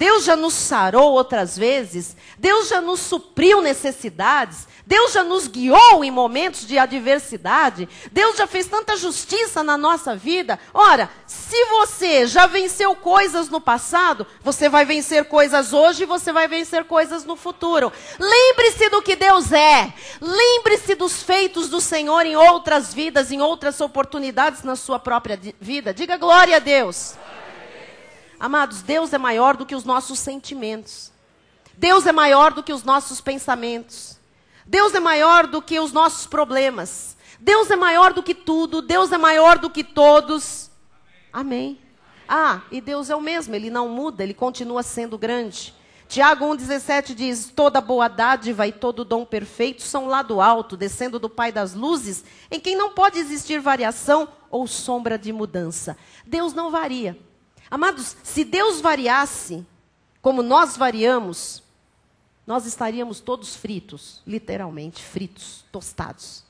Deus já nos sarou outras vezes, Deus já nos supriu necessidades, Deus já nos guiou em momentos de adversidade, Deus já fez tanta justiça na nossa vida. Ora, se você já venceu coisas no passado, você vai vencer coisas hoje e você vai vencer coisas no futuro. Lembre-se do que Deus é, lembre-se dos feitos do Senhor em outras vidas, em outras oportunidades na sua própria vida. Diga glória a Deus. Amados, Deus é maior do que os nossos sentimentos. Deus é maior do que os nossos pensamentos. Deus é maior do que os nossos problemas. Deus é maior do que tudo. Deus é maior do que todos. Amém. Ah, e Deus é o mesmo, Ele não muda, Ele continua sendo grande. Tiago 1,17 diz, toda boa dádiva e todo dom perfeito são lá do alto, descendo do Pai das luzes, em quem não pode existir variação ou sombra de mudança. Deus não varia. Amados, se Deus variasse, como nós variamos, nós estaríamos todos fritos, literalmente fritos, tostados.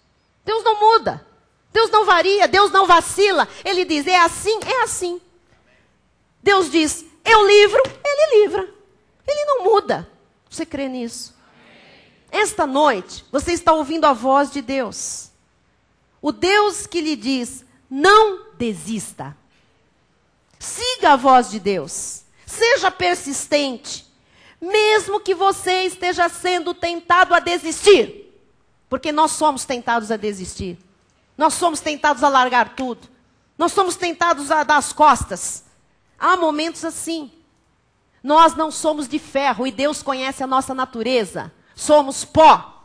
Deus não muda, Deus não varia, Deus não vacila. Ele diz, é assim, é assim. Deus diz, eu livro, Ele livra. Ele não muda. Você crê nisso? Esta noite, você está ouvindo a voz de Deus. O Deus que lhe diz, não desista. Siga a voz de Deus. Seja persistente. Mesmo que você esteja sendo tentado a desistir. Porque nós somos tentados a desistir. Nós somos tentados a largar tudo. Nós somos tentados a dar as costas. Há momentos assim. Nós não somos de ferro e Deus conhece a nossa natureza. Somos pó.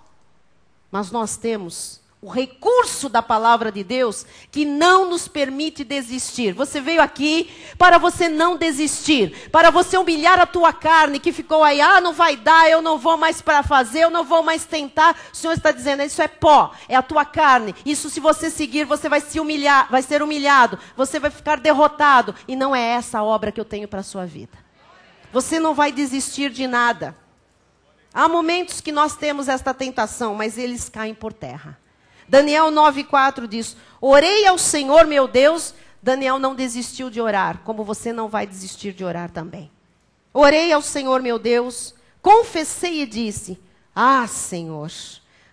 Mas nós temos o recurso da palavra de Deus que não nos permite desistir. Você veio aqui para você não desistir, para você humilhar a tua carne que ficou aí, não vai dar, eu não vou mais para fazer, eu não vou mais tentar. O Senhor está dizendo, isso é pó, é a tua carne. Isso se você seguir, você vai se humilhar, vai ser humilhado, você vai ficar derrotado. E não é essa a obra que eu tenho para a sua vida. Você não vai desistir de nada. Há momentos que nós temos esta tentação, mas eles caem por terra. Daniel 9,4 diz, orei ao Senhor meu Deus. Daniel não desistiu de orar, como você não vai desistir de orar também. Orei ao Senhor meu Deus, confessei e disse, Senhor,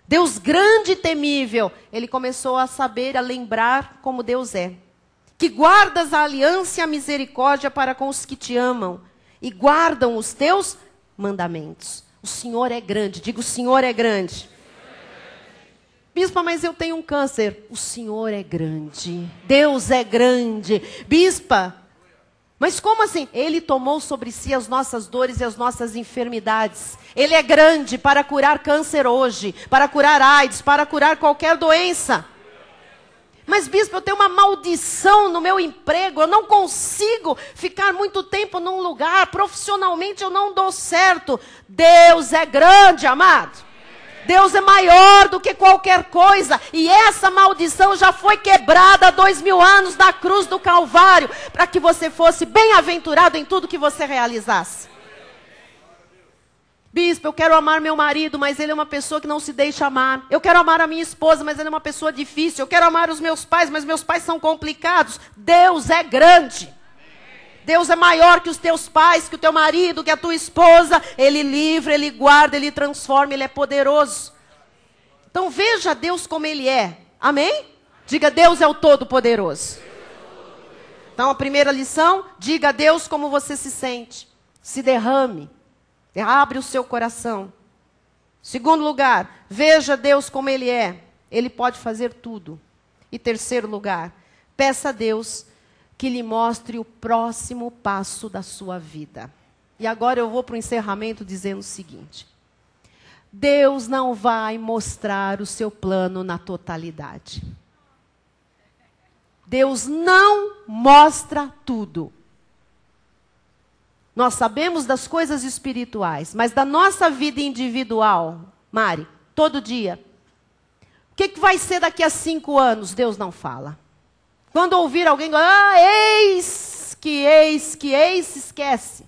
Deus grande e temível. Ele começou a saber, a lembrar como Deus é. Que guardas a aliança e a misericórdia para com os que te amam e guardam os teus mandamentos. O Senhor é grande, diga o Senhor é grande. Bispa, mas eu tenho um câncer. O Senhor é grande. Deus é grande. Bispa, mas como assim? Ele tomou sobre si as nossas dores e as nossas enfermidades. Ele é grande para curar câncer hoje, para curar AIDS, para curar qualquer doença. Mas, bispo, eu tenho uma maldição no meu emprego. Eu não consigo ficar muito tempo num lugar. Profissionalmente eu não dou certo. Deus é grande, amado. Deus é maior do que qualquer coisa. E essa maldição já foi quebrada há 2000 anos na cruz do Calvário. Para que você fosse bem-aventurado em tudo que você realizasse. Bispo, eu quero amar meu marido, mas ele é uma pessoa que não se deixa amar. Eu quero amar a minha esposa, mas ele é uma pessoa difícil. Eu quero amar os meus pais, mas meus pais são complicados. Deus é grande. Deus é maior que os teus pais, que o teu marido, que a tua esposa. Ele livra, Ele guarda, Ele transforma, Ele é poderoso. Então veja Deus como Ele é. Amém? Diga, Deus é o Todo-Poderoso. Então a primeira lição, diga a Deus como você se sente. Se derrame. Abre o seu coração. Segundo lugar, veja Deus como Ele é. Ele pode fazer tudo. E terceiro lugar, peça a Deus que lhe mostre o próximo passo da sua vida. E agora eu vou para o encerramento dizendo o seguinte. Deus não vai mostrar o seu plano na totalidade. Deus não mostra tudo. Nós sabemos das coisas espirituais, mas da nossa vida individual, Mari, todo dia. O que vai ser daqui a 5 anos? Deus não fala. Quando ouvir alguém, eis que, esquece.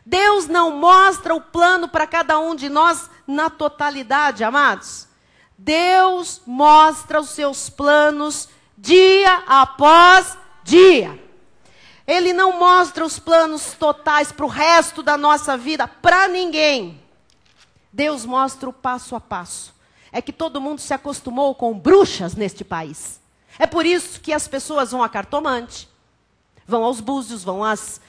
Deus não mostra o plano para cada um de nós na totalidade, amados. Deus mostra os seus planos dia após dia. Ele não mostra os planos totais para o resto da nossa vida, para ninguém. Deus mostra o passo a passo. É que todo mundo se acostumou com bruxas neste país. É por isso que as pessoas vão a cartomante, vão aos búzios, vão às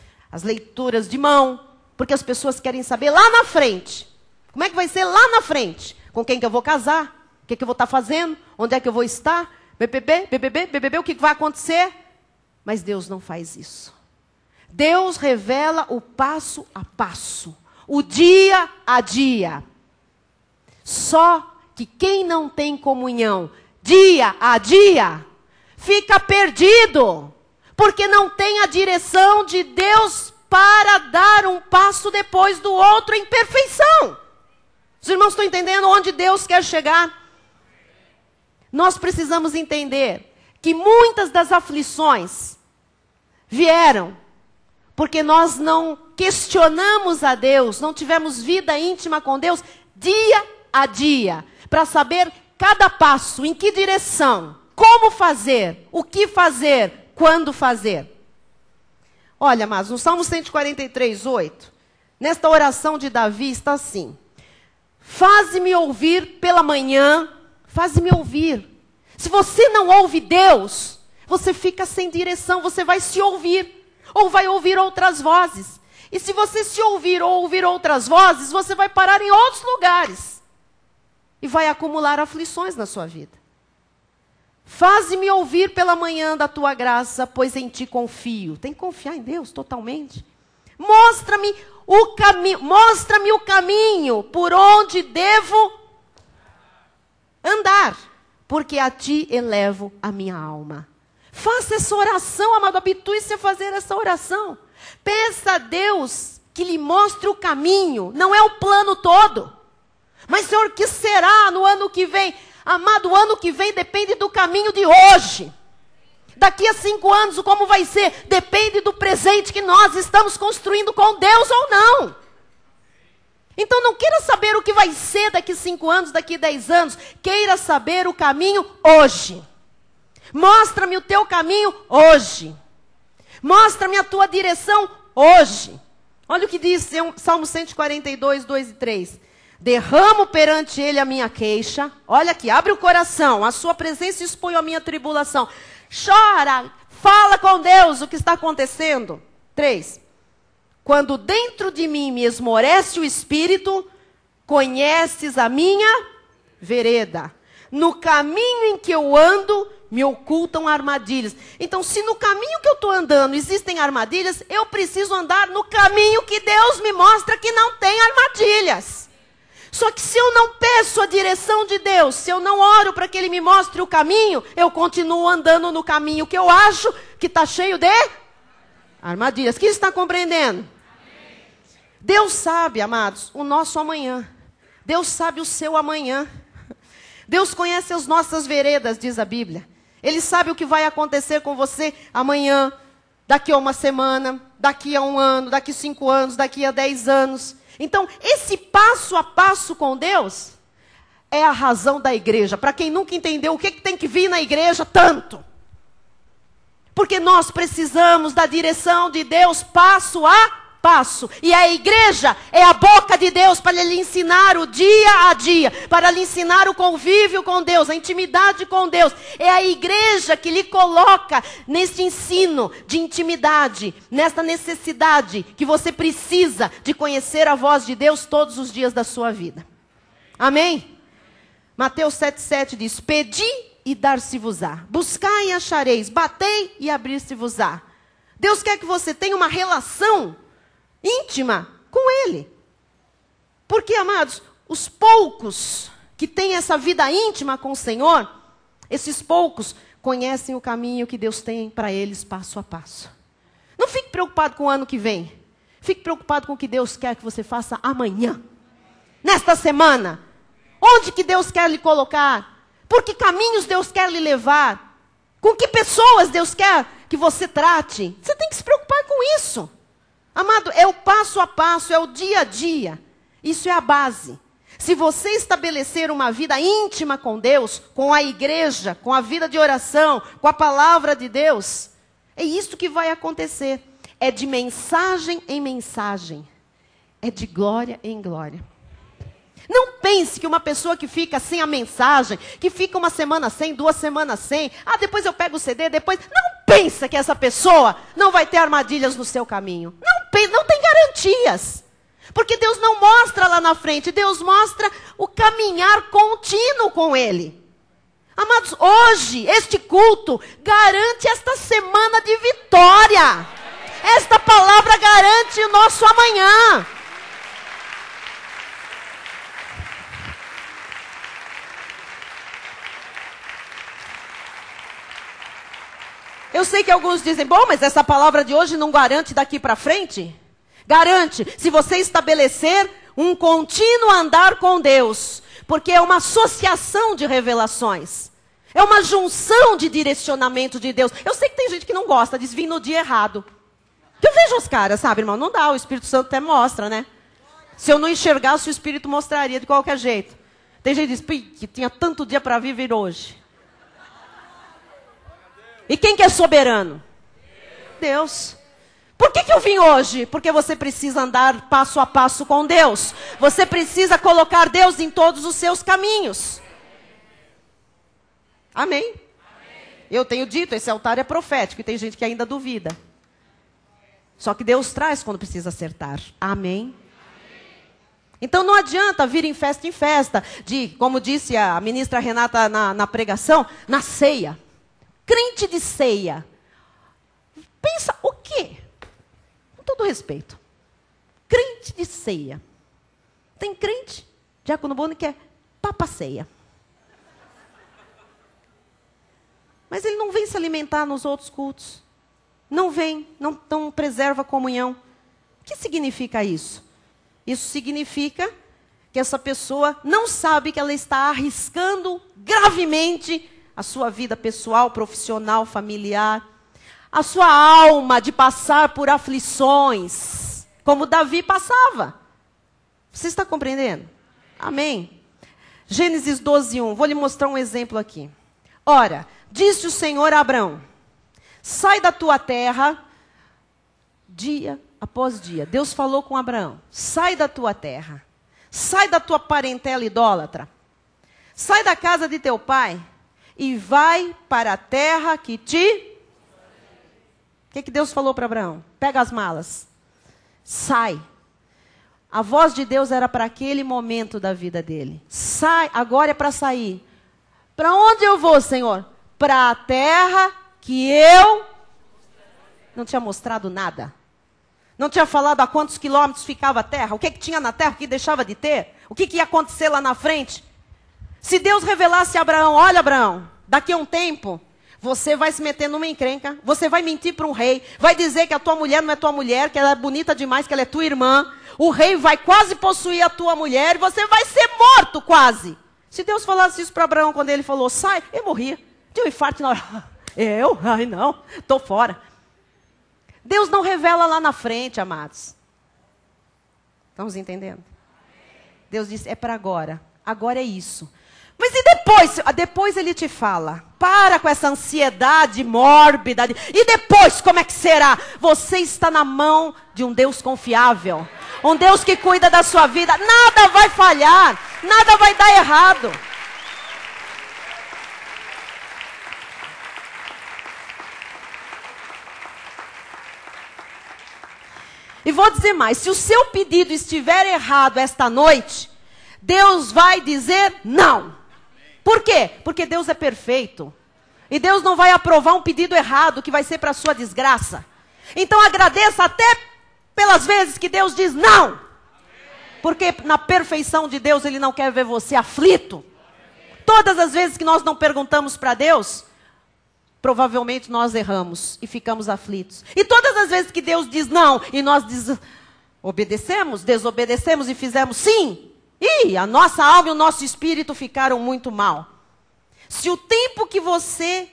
leituras de mão, porque as pessoas querem saber lá na frente. Como é que vai ser lá na frente? Com quem que eu vou casar? O que eu vou estar fazendo? Onde é que eu vou estar? BBB, o que vai acontecer? Mas Deus não faz isso. Deus revela o passo a passo, o dia a dia. Só que quem não tem comunhão dia a dia, fica perdido, porque não tem a direção de Deus para dar um passo depois do outro em perfeição. Os irmãos estão entendendo onde Deus quer chegar? Nós precisamos entender que muitas das aflições vieram porque nós não questionamos a Deus, não tivemos vida íntima com Deus dia a dia, para saber cada passo, em que direção, como fazer, o que fazer, quando fazer. Olha, mas no Salmo 143, 8, nesta oração de Davi está assim: faze-me ouvir pela manhã, faze-me ouvir. Se você não ouve Deus, você fica sem direção, você vai se ouvir, ou vai ouvir outras vozes. E se você se ouvir ou ouvir outras vozes, você vai parar em outros lugares. E vai acumular aflições na sua vida. Faze-me ouvir pela manhã da tua graça, pois em ti confio. Tem que confiar em Deus totalmente. Mostra-me o caminho por onde devo andar, porque a ti elevo a minha alma. Faça essa oração, amado, habitue-se a fazer essa oração. Peça a Deus que lhe mostre o caminho, não é o plano todo. Mas, Senhor, o que será no ano que vem? Amado, o ano que vem depende do caminho de hoje. Daqui a 5 anos, como vai ser? Depende do presente que nós estamos construindo com Deus ou não. Então, não queira saber o que vai ser daqui 5 anos, daqui 10 anos. Queira saber o caminho hoje. Mostra-me o teu caminho hoje. Mostra-me a tua direção hoje. Olha o que diz Salmo 142, 2 e 3. Derramo perante ele a minha queixa. Olha aqui, abre o coração. A sua presença expõe a minha tribulação. Chora, fala com Deus o que está acontecendo. 3. Quando dentro de mim me esmorece o espírito, conheces a minha vereda. No caminho em que eu ando, me ocultam armadilhas. Então, se no caminho que eu estou andando existem armadilhas, eu preciso andar no caminho que Deus me mostra que não tem armadilhas. Só que se eu não peço a direção de Deus, se eu não oro para que Ele me mostre o caminho, eu continuo andando no caminho que eu acho que está cheio de armadilhas. Quem está compreendendo? Amém. Deus sabe, amados, o nosso amanhã. Deus sabe o seu amanhã. Deus conhece as nossas veredas, diz a Bíblia. Ele sabe o que vai acontecer com você amanhã, daqui a uma semana, daqui a 1 ano, daqui a 5 anos, daqui a 10 anos. Então, esse passo a passo com Deus é a razão da igreja. Para quem nunca entendeu o que tem que vir na igreja tanto. Porque nós precisamos da direção de Deus passo a passo. E a igreja é a boca de Deus para lhe ensinar o dia a dia. Para lhe ensinar o convívio com Deus, a intimidade com Deus. É a igreja que lhe coloca nesse ensino de intimidade, nessa necessidade que você precisa de conhecer a voz de Deus todos os dias da sua vida. Amém? Mateus 7,7 diz: pedi e dar-se-vos-á. Buscai e achareis. Batei e abrir-se-vos-á. Deus quer que você tenha uma relação íntima com Ele. Porque, amados, os poucos que têm essa vida íntima com o Senhor, esses poucos conhecem o caminho que Deus tem para eles passo a passo. Não fique preocupado com o ano que vem. Fique preocupado com o que Deus quer que você faça amanhã. Nesta semana. Onde que Deus quer lhe colocar? Por que caminhos Deus quer lhe levar? Com que pessoas Deus quer que você trate? Você tem que se preocupar com isso. Amado, é o passo a passo, é o dia a dia. Isso é a base. Se você estabelecer uma vida íntima com Deus, com a igreja, com a vida de oração, com a palavra de Deus, É isso que vai acontecer. É de mensagem em mensagem. É de glória em glória. Não pense que uma pessoa que fica sem a mensagem, que fica uma semana sem, 2 semanas sem, depois eu pego o CD, depois... Não pensa que essa pessoa não vai ter armadilhas no seu caminho. Não tem garantias. Porque Deus não mostra lá na frente, Deus mostra o caminhar contínuo com Ele. Amados, hoje, este culto garante esta semana de vitória. Esta palavra garante o nosso amanhã. Eu sei que alguns dizem, bom, mas essa palavra de hoje não garante daqui para frente? Garante, se você estabelecer um contínuo andar com Deus. Porque é uma associação de revelações. É uma junção de direcionamento de Deus. Eu sei que tem gente que não gosta de vir no dia errado. Eu vejo os caras, sabe, irmão? Não dá, o Espírito Santo até mostra, né? Se eu não enxergasse, o Espírito mostraria de qualquer jeito. Tem gente que diz, que tinha tanto dia para vir hoje. E quem que é soberano? Deus. Por que eu vim hoje? Porque você precisa andar passo a passo com Deus. Você precisa colocar Deus em todos os seus caminhos. Amém? Eu tenho dito, esse altar é profético e tem gente que ainda duvida. Só que Deus traz quando precisa acertar. Amém? Então não adianta vir em festa, como disse a ministra Renata na pregação, na ceia. Crente de ceia. Pensa o quê? Com todo respeito. Crente de ceia. Tem crente, Diácono Boni, que é papa ceia. Mas ele não vem se alimentar nos outros cultos. Não vem, não preserva a comunhão. O que significa isso? Isso significa que essa pessoa não sabe que ela está arriscando gravemente a sua vida pessoal, profissional, familiar, a sua alma de passar por aflições, como Davi passava. Você está compreendendo? Amém? Gênesis 12:1. Vou lhe mostrar um exemplo aqui. Ora, disse o Senhor a Abrão, sai da tua terra, dia após dia. Deus falou com Abraão, sai da tua terra, sai da tua parentela idólatra, sai da casa de teu pai e vai para a terra que te... O que Deus falou para Abraão? Pega as malas, sai. A voz de Deus era para aquele momento da vida dele. Sai, agora é para sair. Para onde eu vou, Senhor? Para a terra que eu não tinha mostrado nada. Não tinha falado a quantos quilômetros ficava a terra, o que tinha na terra, o que deixava de ter, o que ia acontecer lá na frente. Se Deus revelasse a Abraão, olha Abraão, daqui a um tempo, você vai se meter numa encrenca, você vai mentir para um rei, vai dizer que a tua mulher não é tua mulher, que ela é bonita demais, que ela é tua irmã, o rei vai quase possuir a tua mulher e você vai ser morto quase. Se Deus falasse isso para Abraão quando ele falou, sai, ele morria. Deu um infarto na hora. Eu? Ai não, estou fora. Deus não revela lá na frente, amados. Estamos entendendo? Deus disse, é para agora. Agora é isso. Mas e depois? Depois ele te fala. Para com essa ansiedade mórbida. E depois, como é que será? Você está na mão de um Deus confiável. Um Deus que cuida da sua vida. Nada vai falhar. Nada vai dar errado. E vou dizer mais. Se o seu pedido estiver errado esta noite, Deus vai dizer não. Por quê? Porque Deus é perfeito. E Deus não vai aprovar um pedido errado que vai ser para a sua desgraça. Então agradeça até pelas vezes que Deus diz não. Porque na perfeição de Deus Ele não quer ver você aflito. Todas as vezes que nós não perguntamos para Deus, provavelmente nós erramos e ficamos aflitos. E todas as vezes que Deus diz não e nós obedecemos, desobedecemos e fizemos sim, e a nossa alma e o nosso espírito ficaram muito mal. Se o tempo que você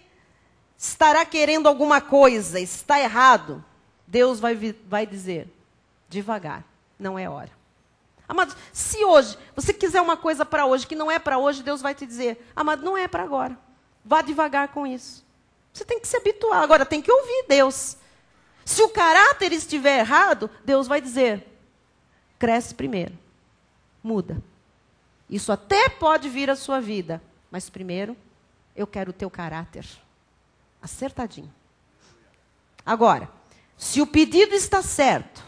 estará querendo alguma coisa está errado, Deus vai dizer, devagar, não é hora. Amado, se hoje você quiser uma coisa para hoje que não é para hoje, Deus vai te dizer, amado, não é para agora. Vá devagar com isso. Você tem que se habituar. Agora, tem que ouvir Deus. Se o caráter estiver errado, Deus vai dizer, cresce primeiro. Muda. Isso até pode vir à sua vida. Mas primeiro, eu quero o teu caráter acertadinho. Agora, se o pedido está certo,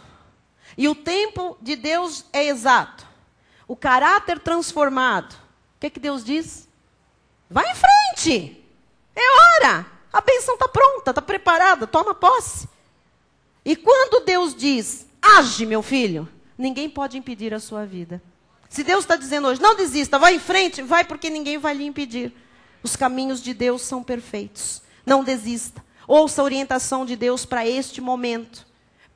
e o tempo de Deus é exato, o caráter transformado, o que Deus diz? Vai em frente. É hora. A bênção está pronta, está preparada, toma posse. E quando Deus diz, age, meu filho, ninguém pode impedir a sua vida. Se Deus está dizendo hoje, não desista, vai em frente, vai porque ninguém vai lhe impedir. Os caminhos de Deus são perfeitos. Não desista. Ouça a orientação de Deus para este momento.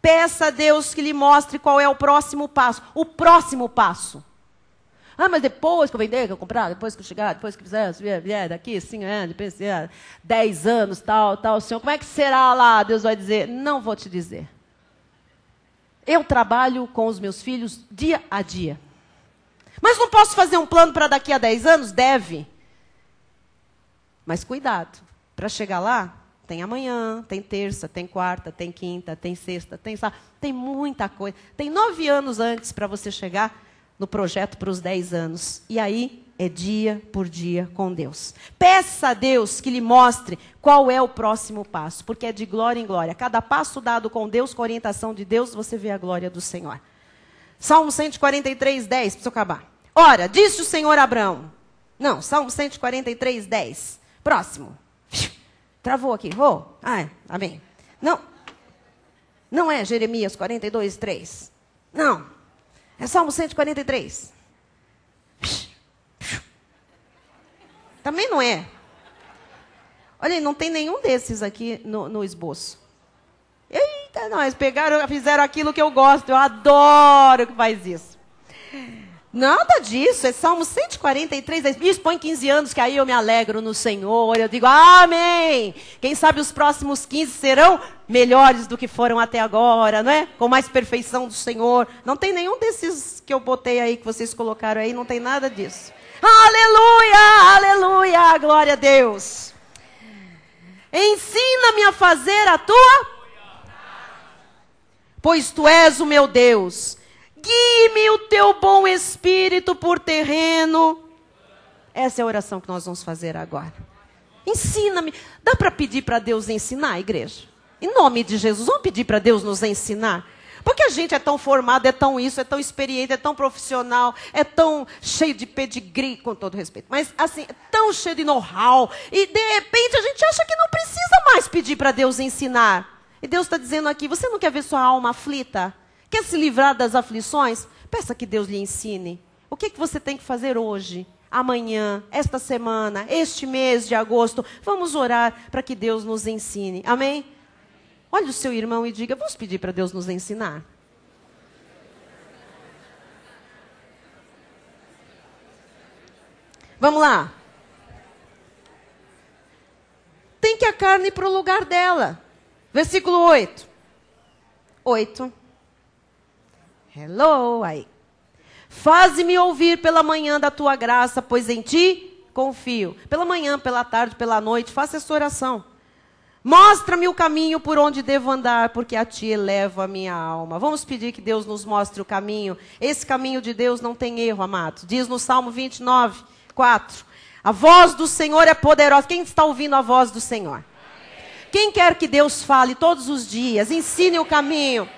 Peça a Deus que lhe mostre qual é o próximo passo. O próximo passo. Ah, mas depois que eu vender, que eu comprar, depois que eu chegar, depois que vier daqui, 5 anos, depois 10 anos, tal, Senhor, como é que será lá? Deus vai dizer, não vou te dizer. Eu trabalho com os meus filhos dia a dia. Mas não posso fazer um plano para daqui a 10 anos? Deve. Mas cuidado, para chegar lá, tem amanhã, tem terça, tem quarta, tem quinta, tem sexta, tem sábado, tem muita coisa. Tem 9 anos antes para você chegar no projeto para os 10 anos. E aí é dia por dia com Deus. Peça a Deus que lhe mostre qual é o próximo passo, porque é de glória em glória. Cada passo dado com Deus, com a orientação de Deus, você vê a glória do Senhor. Salmo 143, 10, preciso acabar. Ora, disse o Senhor a Abraão. Não, Salmo 143, 10. Próximo. Travou aqui. Oh, amém. Não é Jeremias 42, 3. Não. É Salmo 143. Também não é. Olha, não tem nenhum desses aqui no esboço. Eita, nós fizeram aquilo que eu gosto. Eu adoro que faz isso. Nada disso, é Salmo 143, 10. Isso, põe 15 anos, que aí eu me alegro no Senhor. Eu digo, amém. Quem sabe os próximos 15 serão melhores do que foram até agora, não é? Com mais perfeição do Senhor. Não tem nenhum desses que eu botei aí, que vocês colocaram aí, não tem nada disso. Aleluia, aleluia, glória a Deus. Ensina-me a fazer a tua, pois tu és o meu Deus. Guie-me o teu bom espírito por terreno. Essa é a oração que nós vamos fazer agora. Ensina-me. Dá para pedir para Deus ensinar, igreja? Em nome de Jesus, vamos pedir para Deus nos ensinar? Porque a gente é tão formado, é tão isso, é tão experiente, é tão profissional, é tão cheio de pedigree, com todo respeito. Mas assim, é tão cheio de know-how. E de repente a gente acha que não precisa mais pedir para Deus ensinar. E Deus está dizendo aqui, você não quer ver sua alma aflita? Quer se livrar das aflições? Peça que Deus lhe ensine. O que você tem que fazer hoje, amanhã, esta semana, este mês de agosto? Vamos orar para que Deus nos ensine. Amém? Olhe o seu irmão e diga, vamos pedir para Deus nos ensinar? Vamos lá. Tem que a carne ir para o lugar dela. Versículo 8. 8. Hello, aí. Faze-me ouvir pela manhã da tua graça, pois em ti confio. Pela manhã, pela tarde, pela noite, faça essa oração. Mostra-me o caminho por onde devo andar, porque a ti elevo a minha alma. Vamos pedir que Deus nos mostre o caminho. Esse caminho de Deus não tem erro, amados. Diz no Salmo 29, 4. A voz do Senhor é poderosa. Quem está ouvindo a voz do Senhor? Quem quer que Deus fale todos os dias, ensine o caminho.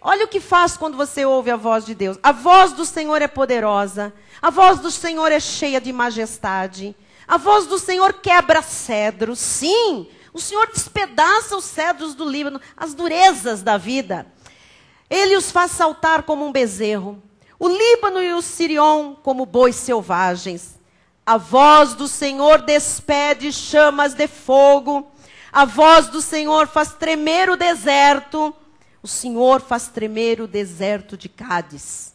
Olha o que faz quando você ouve a voz de Deus. A voz do Senhor é poderosa. A voz do Senhor é cheia de majestade. A voz do Senhor quebra cedros. Sim, o Senhor despedaça os cedros do Líbano, as durezas da vida. Ele os faz saltar como um bezerro. O Líbano e o Sirion como bois selvagens. A voz do Senhor despede chamas de fogo. A voz do Senhor faz tremer o deserto. O Senhor faz tremer o deserto de Cádiz.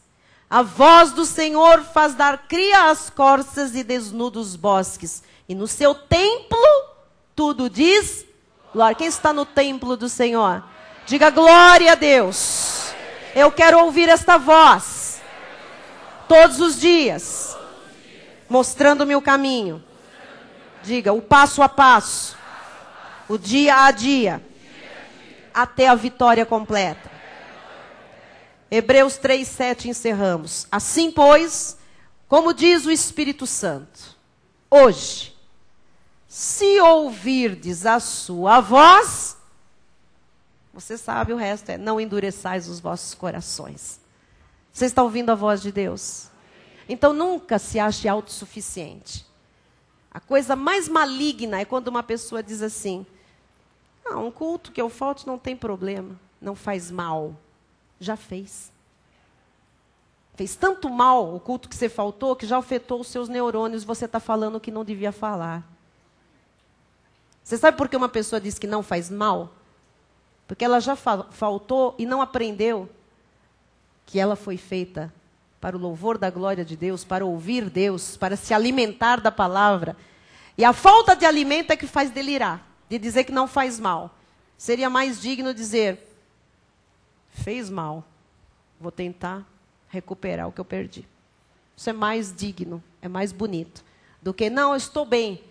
A voz do Senhor faz dar cria às corças e desnuda os bosques. E no seu templo tudo diz glória. Quem está no templo do Senhor? Diga glória a Deus. Eu quero ouvir esta voz todos os dias, mostrando-me o caminho. Diga o passo a passo o dia a dia, até a vitória completa. Hebreus 3:7 encerramos. Assim, pois, como diz o Espírito Santo, hoje, se ouvirdes a sua voz, você sabe o resto, não endureçais os vossos corações. Você está ouvindo a voz de Deus? Então nunca se ache autossuficiente. A coisa mais maligna é quando uma pessoa diz assim, um culto que eu falte não tem problema, não faz mal. Já fez. Fez tanto mal o culto que você faltou, que já afetou os seus neurônios, você está falando o que não devia falar. Você sabe por que uma pessoa diz que não faz mal? Porque ela já faltou e não aprendeu que ela foi feita para o louvor da glória de Deus, para ouvir Deus, para se alimentar da palavra. E a falta de alimento é que faz delirar, de dizer que não faz mal. Seria mais digno dizer, fez mal, vou tentar recuperar o que eu perdi. Isso é mais digno, é mais bonito, do que, não, eu estou bem.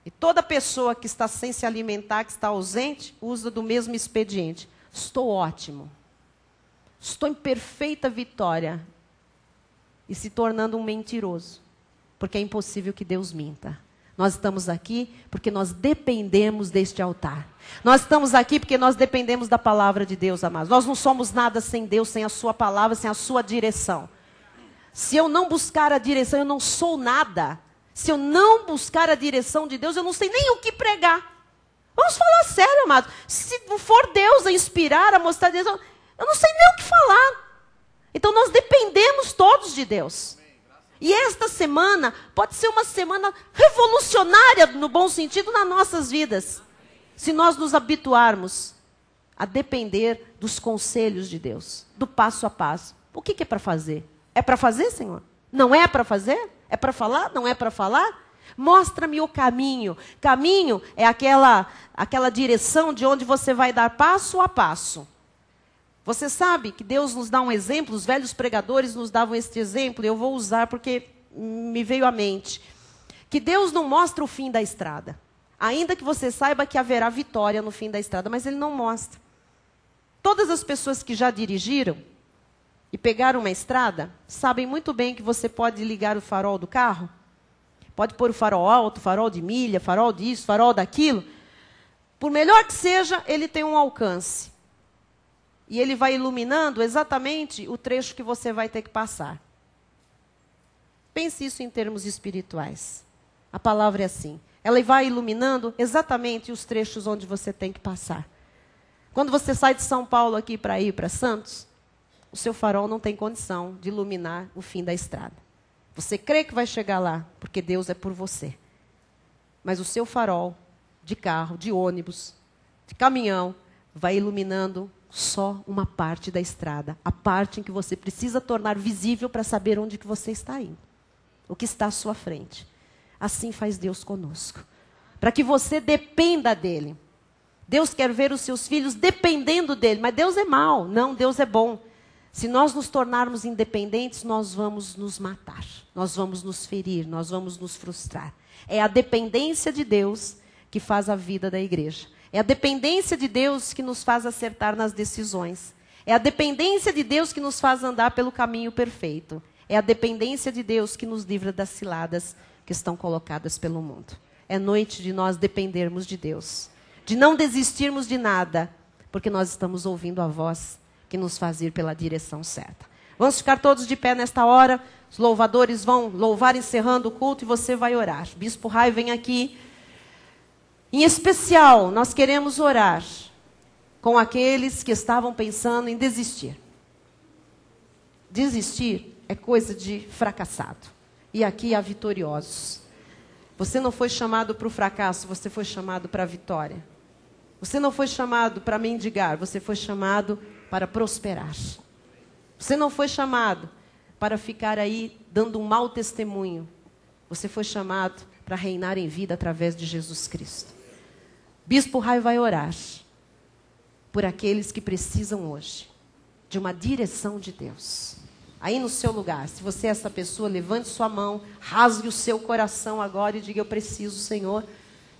E toda pessoa que está sem se alimentar, que está ausente, usa do mesmo expediente. Estou ótimo. Estou em perfeita vitória. E se tornando um mentiroso. Porque é impossível que Deus minta. Nós estamos aqui porque nós dependemos deste altar. Nós estamos aqui porque nós dependemos da palavra de Deus, amados. Nós não somos nada sem Deus, sem a sua palavra, sem a sua direção. Se eu não buscar a direção, eu não sou nada. Se eu não buscar a direção de Deus, eu não sei nem o que pregar. Vamos falar sério, amados. Se for Deus a inspirar, a mostrar a direção, eu não sei nem o que falar. Então nós dependemos todos de Deus. E esta semana pode ser uma semana revolucionária, no bom sentido, nas nossas vidas. Se nós nos habituarmos a depender dos conselhos de Deus, do passo a passo. O que é para fazer? É para fazer, Senhor? Não é para fazer? É para falar? Não é para falar? Mostra-me o caminho. Caminho é aquela direção de onde você vai dar passo a passo. Você sabe que Deus nos dá um exemplo, os velhos pregadores nos davam este exemplo, e eu vou usar porque me veio à mente. Que Deus não mostra o fim da estrada. Ainda que você saiba que haverá vitória no fim da estrada, mas Ele não mostra. Todas as pessoas que já dirigiram e pegaram uma estrada, sabem muito bem que você pode ligar o farol do carro, pode pôr o farol alto, farol de milha, farol disso, farol daquilo. Por melhor que seja, ele tem um alcance. E ele vai iluminando exatamente o trecho que você vai ter que passar. Pense isso em termos espirituais. A palavra é assim. Ela vai iluminando exatamente os trechos onde você tem que passar. Quando você sai de São Paulo aqui para ir para Santos, o seu farol não tem condição de iluminar o fim da estrada. Você crê que vai chegar lá, porque Deus é por você. Mas o seu farol de carro, de ônibus, de caminhão, vai iluminando só uma parte da estrada. A parte em que você precisa tornar visível para saber onde que você está indo. O que está à sua frente. Assim faz Deus conosco. Para que você dependa dEle. Deus quer ver os seus filhos dependendo dEle. Mas Deus é mau. Não, Deus é bom. Se nós nos tornarmos independentes, nós vamos nos matar. Nós vamos nos ferir. Nós vamos nos frustrar. É a dependência de Deus que faz a vida da igreja. É a dependência de Deus que nos faz acertar nas decisões. É a dependência de Deus que nos faz andar pelo caminho perfeito. É a dependência de Deus que nos livra das ciladas que estão colocadas pelo mundo. É noite de nós dependermos de Deus. De não desistirmos de nada, porque nós estamos ouvindo a voz que nos faz ir pela direção certa. Vamos ficar todos de pé nesta hora. Os louvadores vão louvar encerrando o culto e você vai orar. Bispo Rai, vem aqui. Em especial, nós queremos orar com aqueles que estavam pensando em desistir. Desistir é coisa de fracassado. E aqui há vitoriosos. Você não foi chamado para o fracasso, você foi chamado para a vitória. Você não foi chamado para mendigar, você foi chamado para prosperar. Você não foi chamado para ficar aí dando um mau testemunho. Você foi chamado para reinar em vida através de Jesus Cristo. Bispo Rai vai orar por aqueles que precisam hoje de uma direção de Deus. Aí no seu lugar, se você é essa pessoa, levante sua mão, rasgue o seu coração agora e diga, eu preciso, Senhor,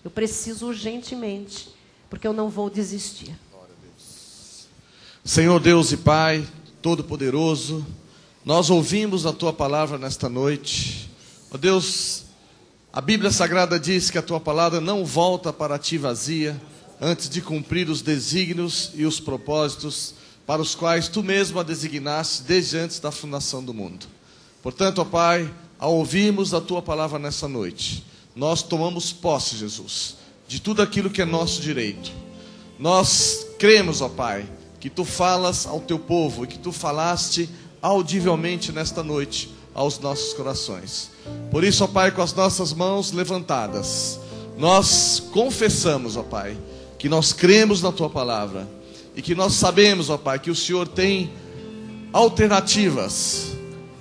Eu preciso urgentemente, porque eu não vou desistir. Senhor Deus e Pai Todo-Poderoso, nós ouvimos a Tua palavra nesta noite. Ó Deus, a Bíblia Sagrada diz que a Tua palavra não volta para Ti vazia, antes de cumprir os desígnios e os propósitos para os quais Tu mesmo a designaste desde antes da fundação do mundo. Portanto, ó Pai, ao ouvirmos a Tua palavra nessa noite, nós tomamos posse, Jesus, de tudo aquilo que é nosso direito. Nós cremos, ó Pai, que Tu falas ao Teu povo e que Tu falaste audivelmente nesta noite aos nossos corações. Por isso, ó Pai, com as nossas mãos levantadas, nós confessamos, ó Pai, que nós cremos na Tua palavra e que nós sabemos, ó Pai, que o Senhor tem alternativas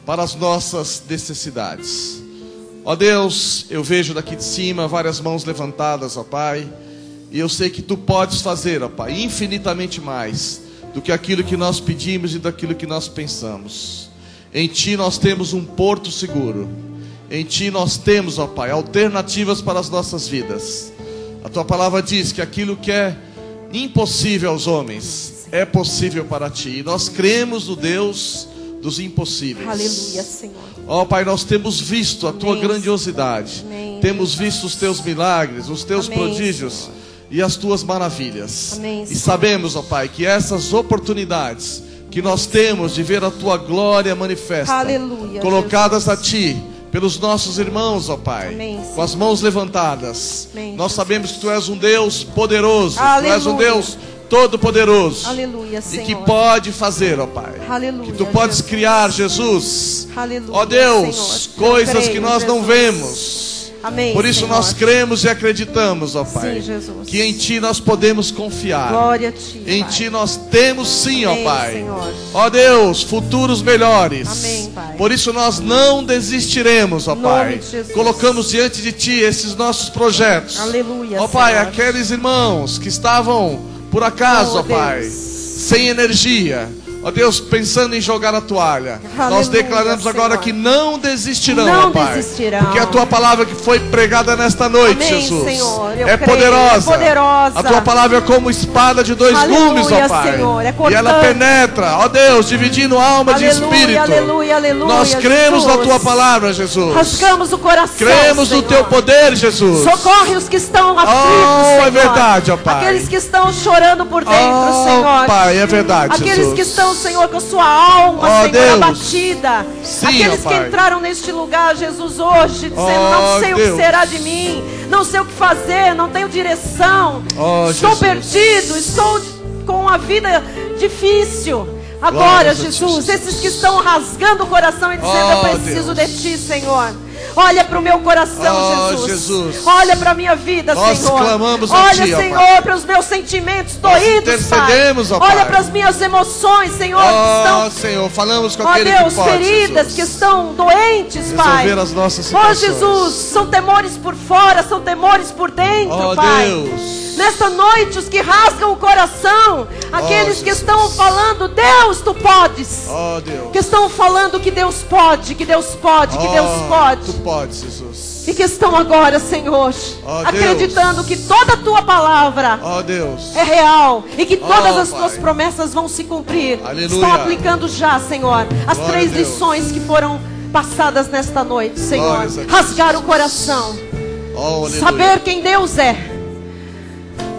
para as nossas necessidades. Ó Deus, eu vejo daqui de cima várias mãos levantadas, ó Pai, e eu sei que Tu podes fazer, ó Pai, infinitamente mais do que aquilo que nós pedimos e daquilo que nós pensamos. Em Ti nós temos um porto seguro. Em Ti nós temos, ó Pai, alternativas para as nossas vidas. A Tua palavra diz que aquilo que é impossível aos homens é possível para Ti. E nós cremos no Deus dos impossíveis. Aleluia, Senhor. Ó Pai, nós temos visto a Tua Amém. grandiosidade. Amém. Temos visto os Teus milagres, os Teus Amém, prodígios, Senhor, e as Tuas maravilhas. Amém, E Senhor. sabemos, ó Pai, que essas oportunidades que nós temos de ver a Tua glória manifesta, Aleluia, colocadas Jesus. a Ti pelos nossos irmãos, ó Pai, Amém, com as mãos levantadas, Amém, nós Jesus. sabemos que Tu és um Deus poderoso, Tu Aleluia. és um Deus todo-poderoso, Aleluia, e Senhor. que pode fazer, ó Pai, Aleluia, que Tu podes Jesus. criar, Jesus, Aleluia, ó Deus, Senhor. coisas Eu creio, que nós não Jesus. vemos. Amém, Por isso Senhor. nós cremos e acreditamos, ó Pai, Sim, Jesus. que em Ti nós podemos confiar. Glória a Ti, Em Pai. Ti nós temos sim, ó Amém, Pai. Senhor. Ó Deus, futuros melhores. Amém, Pai. Por isso nós não desistiremos, ó Em nome Pai. de Jesus. Colocamos diante de Ti esses nossos projetos. Aleluia, Ó Pai, Senhor. aqueles irmãos que estavam, por acaso, Oh, ó Pai, Deus. sem energia. Ó Deus, pensando em jogar a toalha, nós Aleluia, declaramos agora Senhor. que não desistirão, Não ó Pai. desistirão. Porque a Tua palavra que foi pregada nesta noite, Amém, Jesus, Senhor, eu é creio, poderosa. é poderosa. A Tua palavra é como espada de dois Aleluia, gumes, ó Pai. Senhor, é E ela cortante. penetra, ó Deus, dividindo alma de Aleluia, espírito. aleluia, aleluia, Nós cremos na Jesus. Tua palavra, Jesus. Rasgamos o coração, Cremos no Senhor. Teu poder, Jesus. Socorre os que estão aflitos, Oh, Senhor. é verdade, ó Pai. Aqueles que estão chorando por dentro, Oh, Senhor. Pai, é verdade, Aqueles Jesus. que estão, Senhor, com a sua alma, Oh, Senhor, Deus. abatida. Sim, Aqueles ó que Pai. entraram neste lugar, Jesus, hoje, dizendo, Oh, não sei o Deus. que será de mim, não sei o que fazer, não tenho direção, Oh, estou Jesus. perdido, estou com uma vida difícil. Agora, Glórias a ti, Jesus, Jesus. esses que estão rasgando o coração e dizendo, Oh, eu preciso Deus. de Ti, Senhor. Olha para o meu coração, Oh, Jesus. Olha para a minha vida, Nós Senhor. clamamos a Olha, Ti, ó Senhor, Pai. para os meus sentimentos Nós doídos, Pai. intercedemos, ó Olha Pai. para as minhas emoções, Senhor, que Oh, estão, Senhor, falamos com ó aquele Deus, que pode, feridas, Jesus. que estão doentes, Pai. Resolver as nossas Ó situações. Jesus, são temores por fora, são temores por dentro, Oh, Pai. Deus. Nesta noite, os que rasgam o coração, aqueles que Jesus. estão falando, Deus, Tu podes. Oh, Deus. Que estão falando que Deus pode, que Deus pode, que Deus pode. Tu podes, Jesus. E que estão agora, Senhor, Oh, acreditando Deus. que toda a Tua palavra Oh, Deus. é real e que todas as Pai. Tuas promessas vão se cumprir. Aleluia. Estão aplicando já, Senhor, as Glória 3 a Deus. lições que foram passadas nesta noite, Senhor. Glórias a ti, Rasgar Jesus. o coração, Oh, aleluia. saber quem Deus é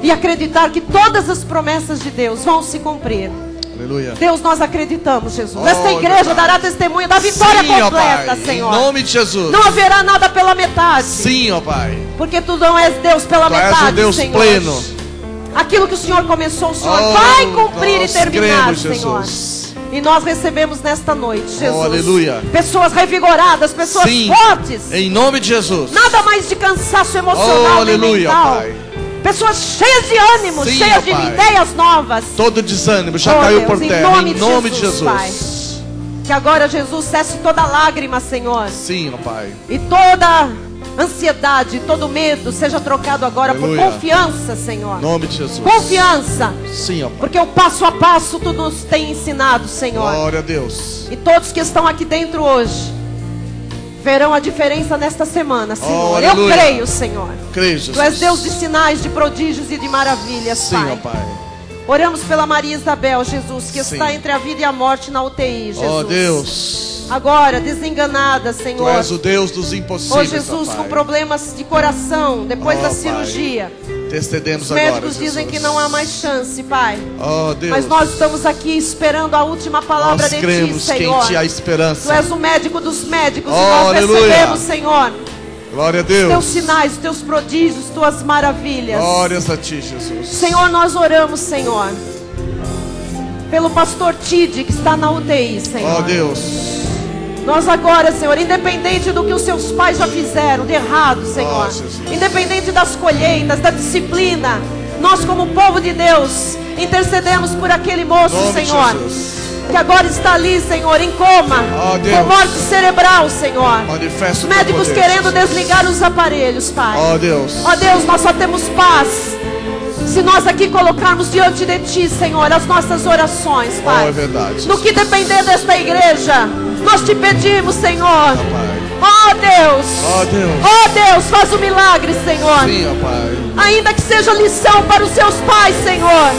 e acreditar que todas as promessas de Deus vão se cumprir. Aleluia. Deus, nós acreditamos, Jesus. Oh, Esta igreja verdade. dará testemunho da vitória Sim, ó completa, Pai. Senhor. Em nome de Jesus. Não haverá nada pela metade. Sim, ó Pai. Porque Tu não és Deus pela Tu és metade, um Deus Senhor. pleno. Aquilo que o Senhor começou, o Senhor Oh, vai cumprir e nós terminar, cremos, Senhor. Jesus. E nós recebemos nesta noite, Jesus. aleluia. Pessoas revigoradas, pessoas Sim. fortes. Em nome de Jesus. Nada mais de cansaço emocional Oh, nem aleluia, mental. Pai. Pessoas cheias de ânimo, Sim, cheias ó de Pai. ideias novas. Todo desânimo já Oh, caiu Deus, por em terra. nome Em de nome de Jesus, Jesus. Pai. Que agora, Jesus, cesse toda lágrima, Senhor. Sim, ó Pai. E toda ansiedade, todo medo seja trocado agora por Aleluia. confiança, Senhor. Em nome de Jesus. Confiança. Sim, ó Pai. Porque o passo a passo Tu nos tem ensinado, Senhor. Glória a Deus. E todos que estão aqui dentro hoje verão a diferença nesta semana, Senhor. Oh, eu aleluia. creio, Senhor. Creio, Jesus. Tu és Deus de sinais, de prodígios e de maravilhas, Sim, Pai. ó Pai. Oramos pela Maria Isabel, Jesus, que Sim. está entre a vida e a morte na UTI, Jesus. Ó Deus. Agora, desenganada, Tu Senhor. és o Deus dos Ó impossíveis, Jesus, ó com Pai. problemas de coração, depois Ó, da Pai. cirurgia. Te estendemos Os agora, médicos dizem Jesus. que não há mais chance, Pai. Ó Deus. Mas nós estamos aqui esperando a última palavra Nós de Ti, cremos que Senhor. em Ti há Tu esperança. és o médico dos médicos Oh, e nós aleluia. recebemos, Senhor, Glória a Teus Deus. sinais, Teus prodígios, Tuas maravilhas. Glórias a Ti, Jesus. Senhor, nós oramos, Senhor, pelo pastor Tid, que está na UTI, Senhor. Ó Deus. Nós agora, Senhor, independente do que os seus pais já fizeram de errado, Senhor, Jesus. independente das colheitas, da disciplina, nós como povo de Deus, intercedemos por aquele moço, Em nome de Senhor, Jesus. que agora está ali, Senhor, em coma, Ó Deus. com morte cerebral, Senhor. Manifesta Os o Teu médicos poder, querendo Jesus. desligar os aparelhos, Pai. Ó Deus. Ó Deus, nós só temos paz se nós aqui colocarmos diante de Ti, Senhor, as nossas orações, Ó, Pai. é verdade. No que depender desta igreja, nós te pedimos, Senhor. Pai. Ó Deus, Ó Deus. ó Deus, faz o milagre, Senhor. Sim, ó Pai. Ainda que seja lição para os seus pais, Senhor.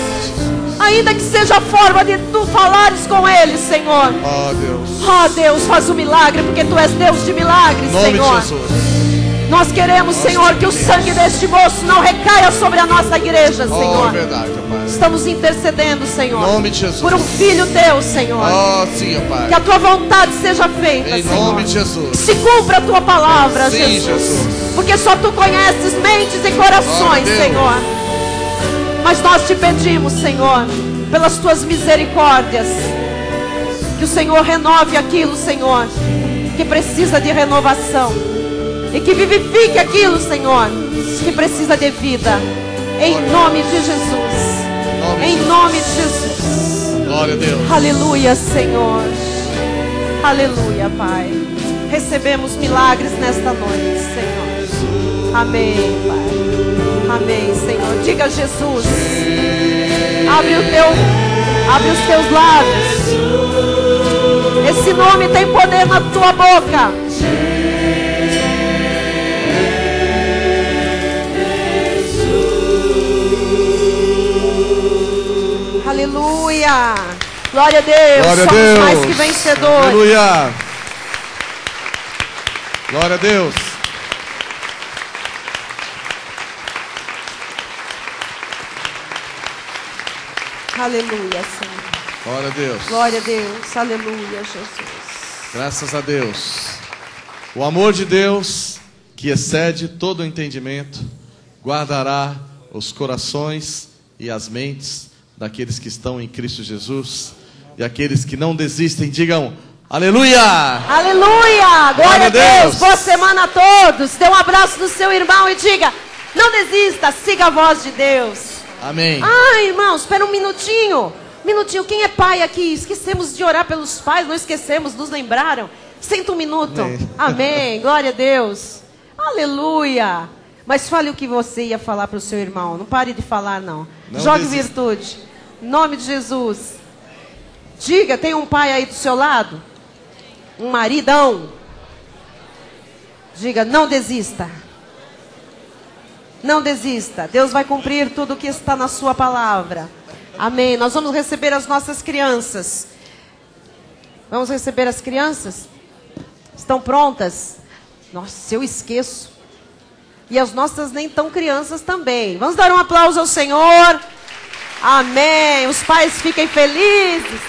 Ainda que seja a forma de Tu falares com eles, Senhor. Ó Deus. Ó Deus, faz o milagre, porque Tu és Deus de milagres, Em nome Senhor. de Jesus. Nós queremos, Senhor, que o sangue deste moço não recaia sobre a nossa igreja, Ó, é Senhor. verdade, ó Pai. Estamos intercedendo, Em Senhor, nome de Jesus. por um filho Teu, Senhor. Ó, sim, ó Que Pai. a Tua vontade seja feita, Em Senhor. nome de Que Jesus. se cumpra a Tua palavra, Sim, Jesus. Jesus. Porque só Tu conheces mentes e corações, Glória a Deus. Senhor. Mas nós te pedimos, Senhor, pelas Tuas misericórdias, que o Senhor renove aquilo, Senhor, que precisa de renovação. E que vivifique aquilo, Senhor, que precisa de vida. Em nome de Jesus. Em nome de Jesus. Glória a Deus. Aleluia, Senhor. Aleluia, Pai. Recebemos milagres nesta noite, Senhor. Amém, Pai. Amém, Senhor. Diga Jesus. Abre os teus lábios. Esse nome tem poder na tua boca. Aleluia. Glória a Deus. Glória a Somos Deus. mais que vencedores. Aleluia. Glória a Deus. Aleluia, Senhor. Glória a Deus. Glória a Deus. Aleluia, Jesus. Graças a Deus. O amor de Deus, que excede todo o entendimento, guardará os corações e as mentes daqueles que estão em Cristo Jesus. E aqueles que não desistem, digam aleluia! Aleluia. Glória a Deus. Boa semana a todos. Dê um abraço no seu irmão e diga: não desista, siga a voz de Deus. Amém. Ah, irmãos, espera um minutinho. Minutinho, quem é pai aqui? Esquecemos de orar pelos pais, não esquecemos, nos lembraram. Senta um minuto. Amém. Amém. Glória a Deus. Aleluia. Mas fale o que você ia falar para o seu irmão. Não pare de falar, não. Não Jogue desista. virtude. Em nome de Jesus. Diga, tem um pai aí do seu lado? Um maridão? Diga, não desista. Não desista. Deus vai cumprir tudo o que está na sua palavra. Amém. Nós vamos receber as nossas crianças. Vamos receber as crianças? Estão prontas? Nossa, eu esqueço. E as nossas nem tão crianças também. Vamos dar um aplauso ao Senhor. Amém. Os pais fiquem felizes.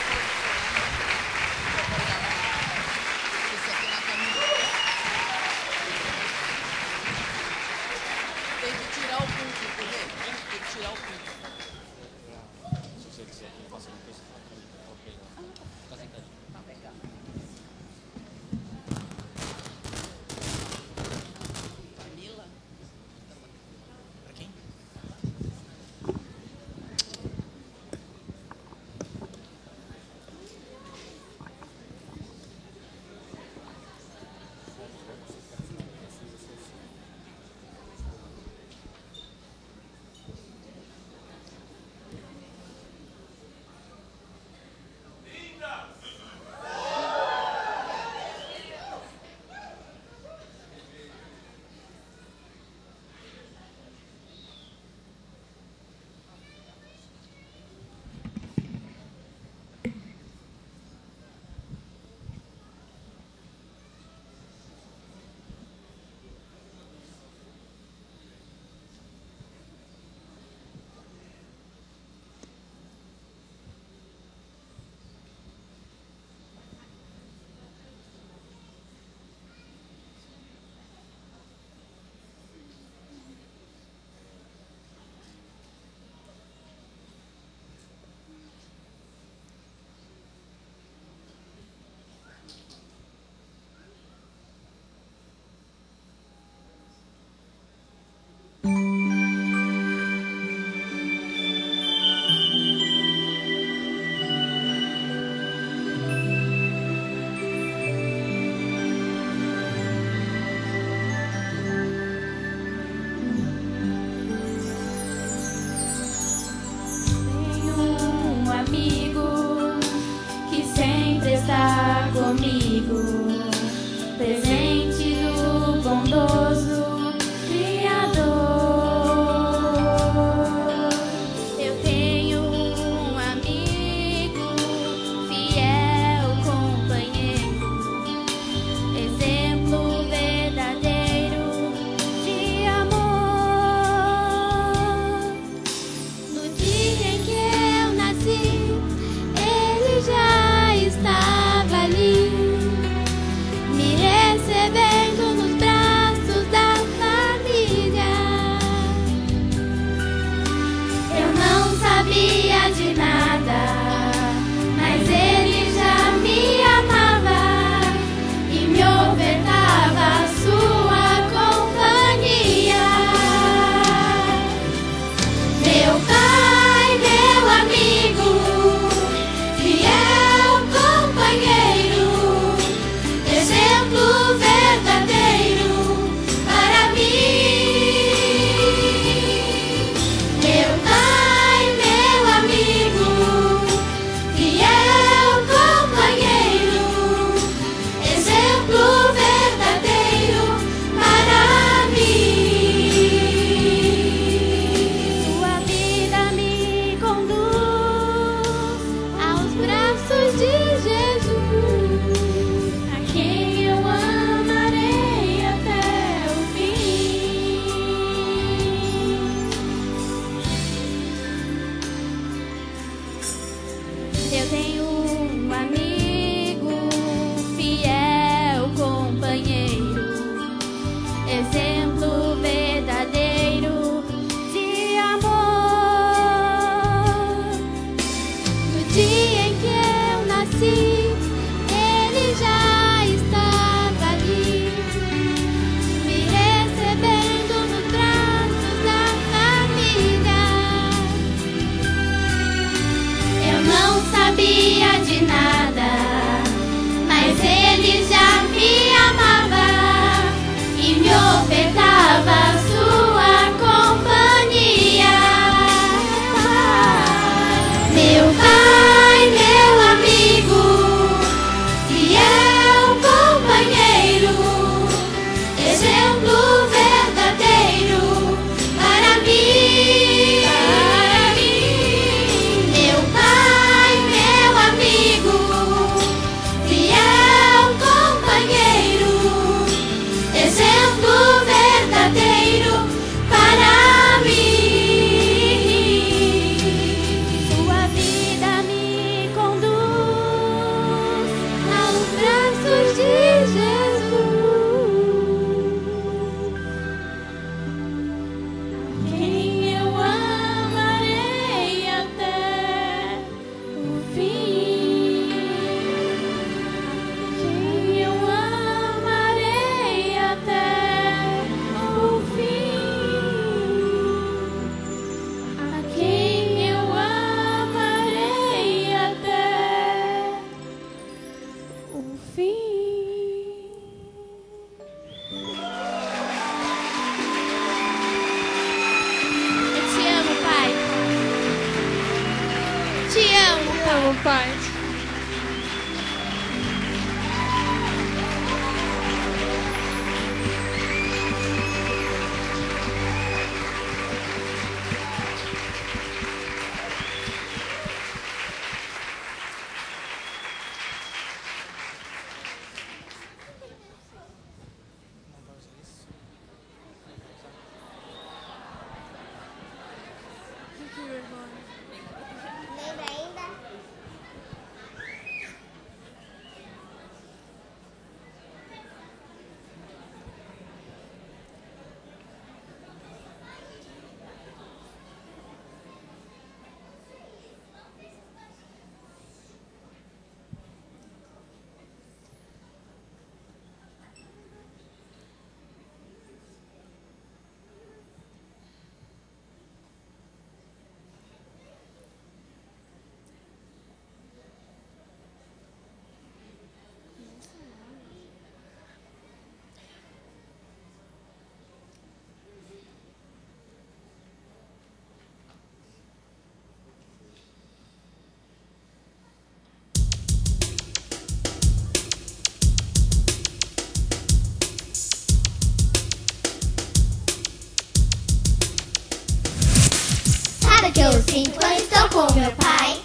sinto quando estou com meu pai?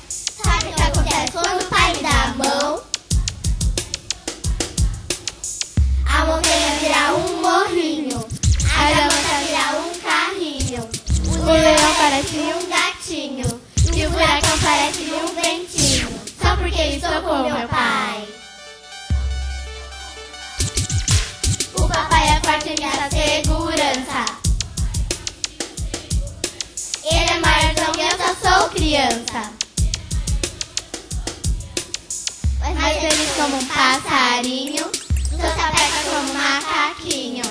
Sabe o que acontece quando o pai me dá a mão? A montanha vira um morrinho, a gravata vira um carrinho, o leão parece um gatinho e o furacão parece um ventinho, só porque estou com meu pai. O papai é forte e me dá segurança. Ele é maiorzão e eu só sou criança. Mais feliz como um passarinho, sou sapeca como um macaquinho,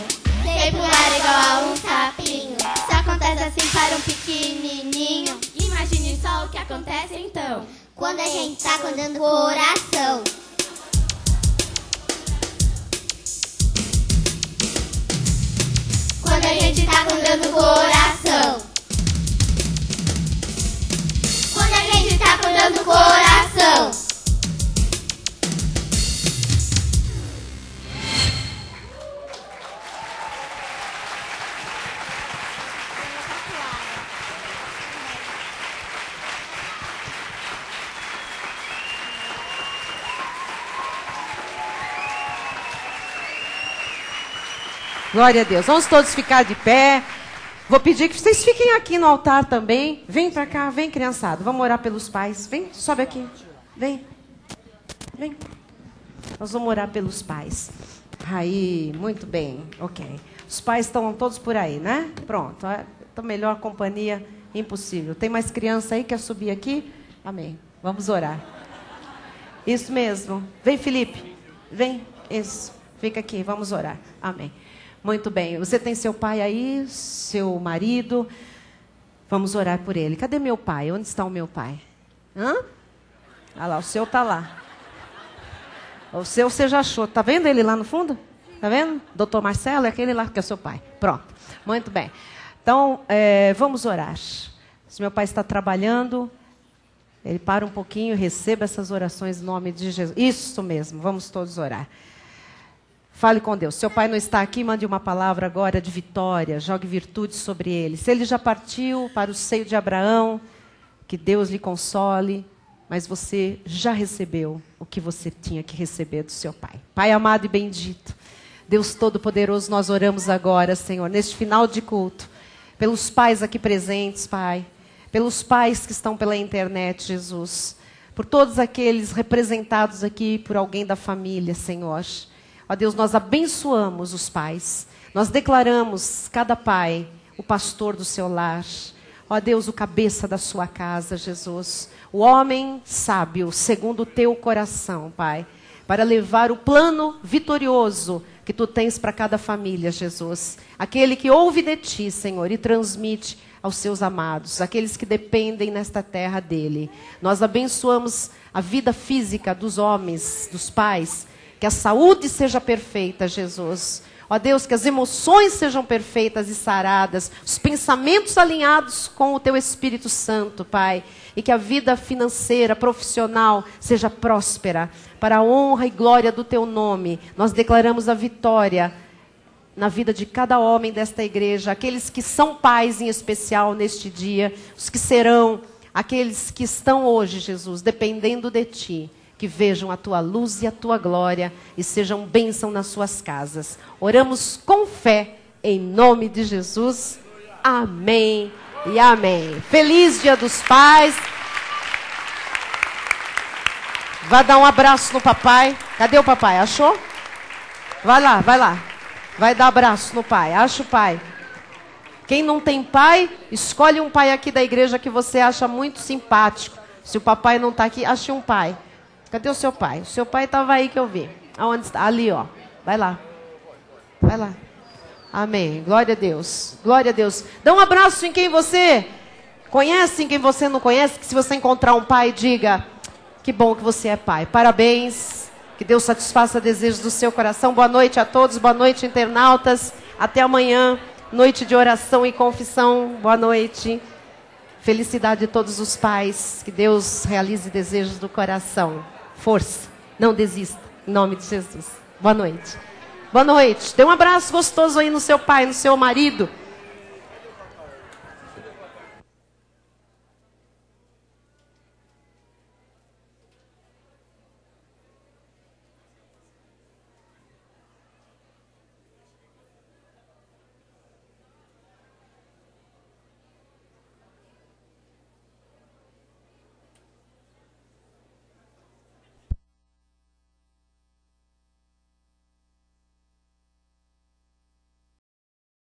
sei pular igual a um sapinho. Isso acontece assim para um pequenininho. Imagine só o que acontece então quando a gente tá contando coração. Quando a gente tá contando coração. Quando a gente tá contando coração. Glória a Deus. Vamos todos ficar de pé. Vou pedir que vocês fiquem aqui no altar também. Vem pra cá, vem, criançada. Vamos orar pelos pais. Vem, sobe aqui. Vem. Vem. Nós vamos orar pelos pais. Aí, muito bem. Ok. Os pais estão todos por aí, né? Pronto. Então, melhor companhia impossível. Tem mais criança aí que quer subir aqui? Amém. Vamos orar. Isso mesmo. Vem, Felipe. Vem. Isso. Fica aqui. Vamos orar. Amém. Muito bem. Você tem seu pai aí, seu marido. Vamos orar por ele. Cadê meu pai? Onde está o meu pai? Hã? Ah lá, o seu está lá. O seu você já achou. Está vendo ele lá no fundo? Está vendo? Doutor Marcelo é aquele lá que é seu pai. Pronto. Muito bem. Então, vamos orar. Se meu pai está trabalhando, ele para um pouquinho, receba essas orações em nome de Jesus. Isso mesmo. Vamos todos orar. Fale com Deus. Seu pai não está aqui, mande uma palavra agora de vitória. Jogue virtude sobre ele. Se ele já partiu para o seio de Abraão, que Deus lhe console. Mas você já recebeu o que você tinha que receber do seu pai. Pai amado e bendito, Deus Todo-Poderoso, nós oramos agora, Senhor, neste final de culto, pelos pais aqui presentes, Pai. Pelos pais que estão pela internet, Jesus. Por todos aqueles representados aqui por alguém da família, Senhor. Ó Deus, nós abençoamos os pais. Nós declaramos cada pai o pastor do seu lar. Ó Deus, o cabeça da sua casa, Jesus. O homem sábio, segundo o teu coração, Pai. Para levar o plano vitorioso que tu tens para cada família, Jesus. Aquele que ouve de ti, Senhor, e transmite aos seus amados. Aqueles que dependem nesta terra dele. Nós abençoamos a vida física dos homens, dos pais. Que a saúde seja perfeita, Jesus. Ó Deus, que as emoções sejam perfeitas e saradas. Os pensamentos alinhados com o teu Espírito Santo, Pai. E que a vida financeira, profissional, seja próspera. Para a honra e glória do teu nome. Nós declaramos a vitória na vida de cada homem desta igreja. Aqueles que são pais em especial neste dia. Os que serão, aqueles que estão hoje, Jesus, dependendo de ti. Que vejam a tua luz e a tua glória e sejam bênção nas suas casas. Oramos com fé, em nome de Jesus. Amém e amém. Feliz Dia dos Pais. Vai dar um abraço no papai. Cadê o papai? Achou? Vai lá, vai lá. Vai dar abraço no pai. Acha o pai. Quem não tem pai, escolhe um pai aqui da igreja que você acha muito simpático. Se o papai não está aqui, ache um pai. Cadê o seu pai? O seu pai estava aí que eu vi. Aonde está? Ali, ó. Vai lá. Vai lá. Amém. Glória a Deus. Glória a Deus. Dá um abraço em quem você conhece, em quem você não conhece. Que se você encontrar um pai, diga: que bom que você é pai. Parabéns. Que Deus satisfaça desejos do seu coração. Boa noite a todos. Boa noite, internautas. Até amanhã. Noite de oração e confissão. Boa noite. Felicidade de todos os pais. Que Deus realize desejos do coração. Força. Não desista. Em nome de Jesus. Boa noite. Boa noite. Dê um abraço gostoso aí no seu pai, no seu marido.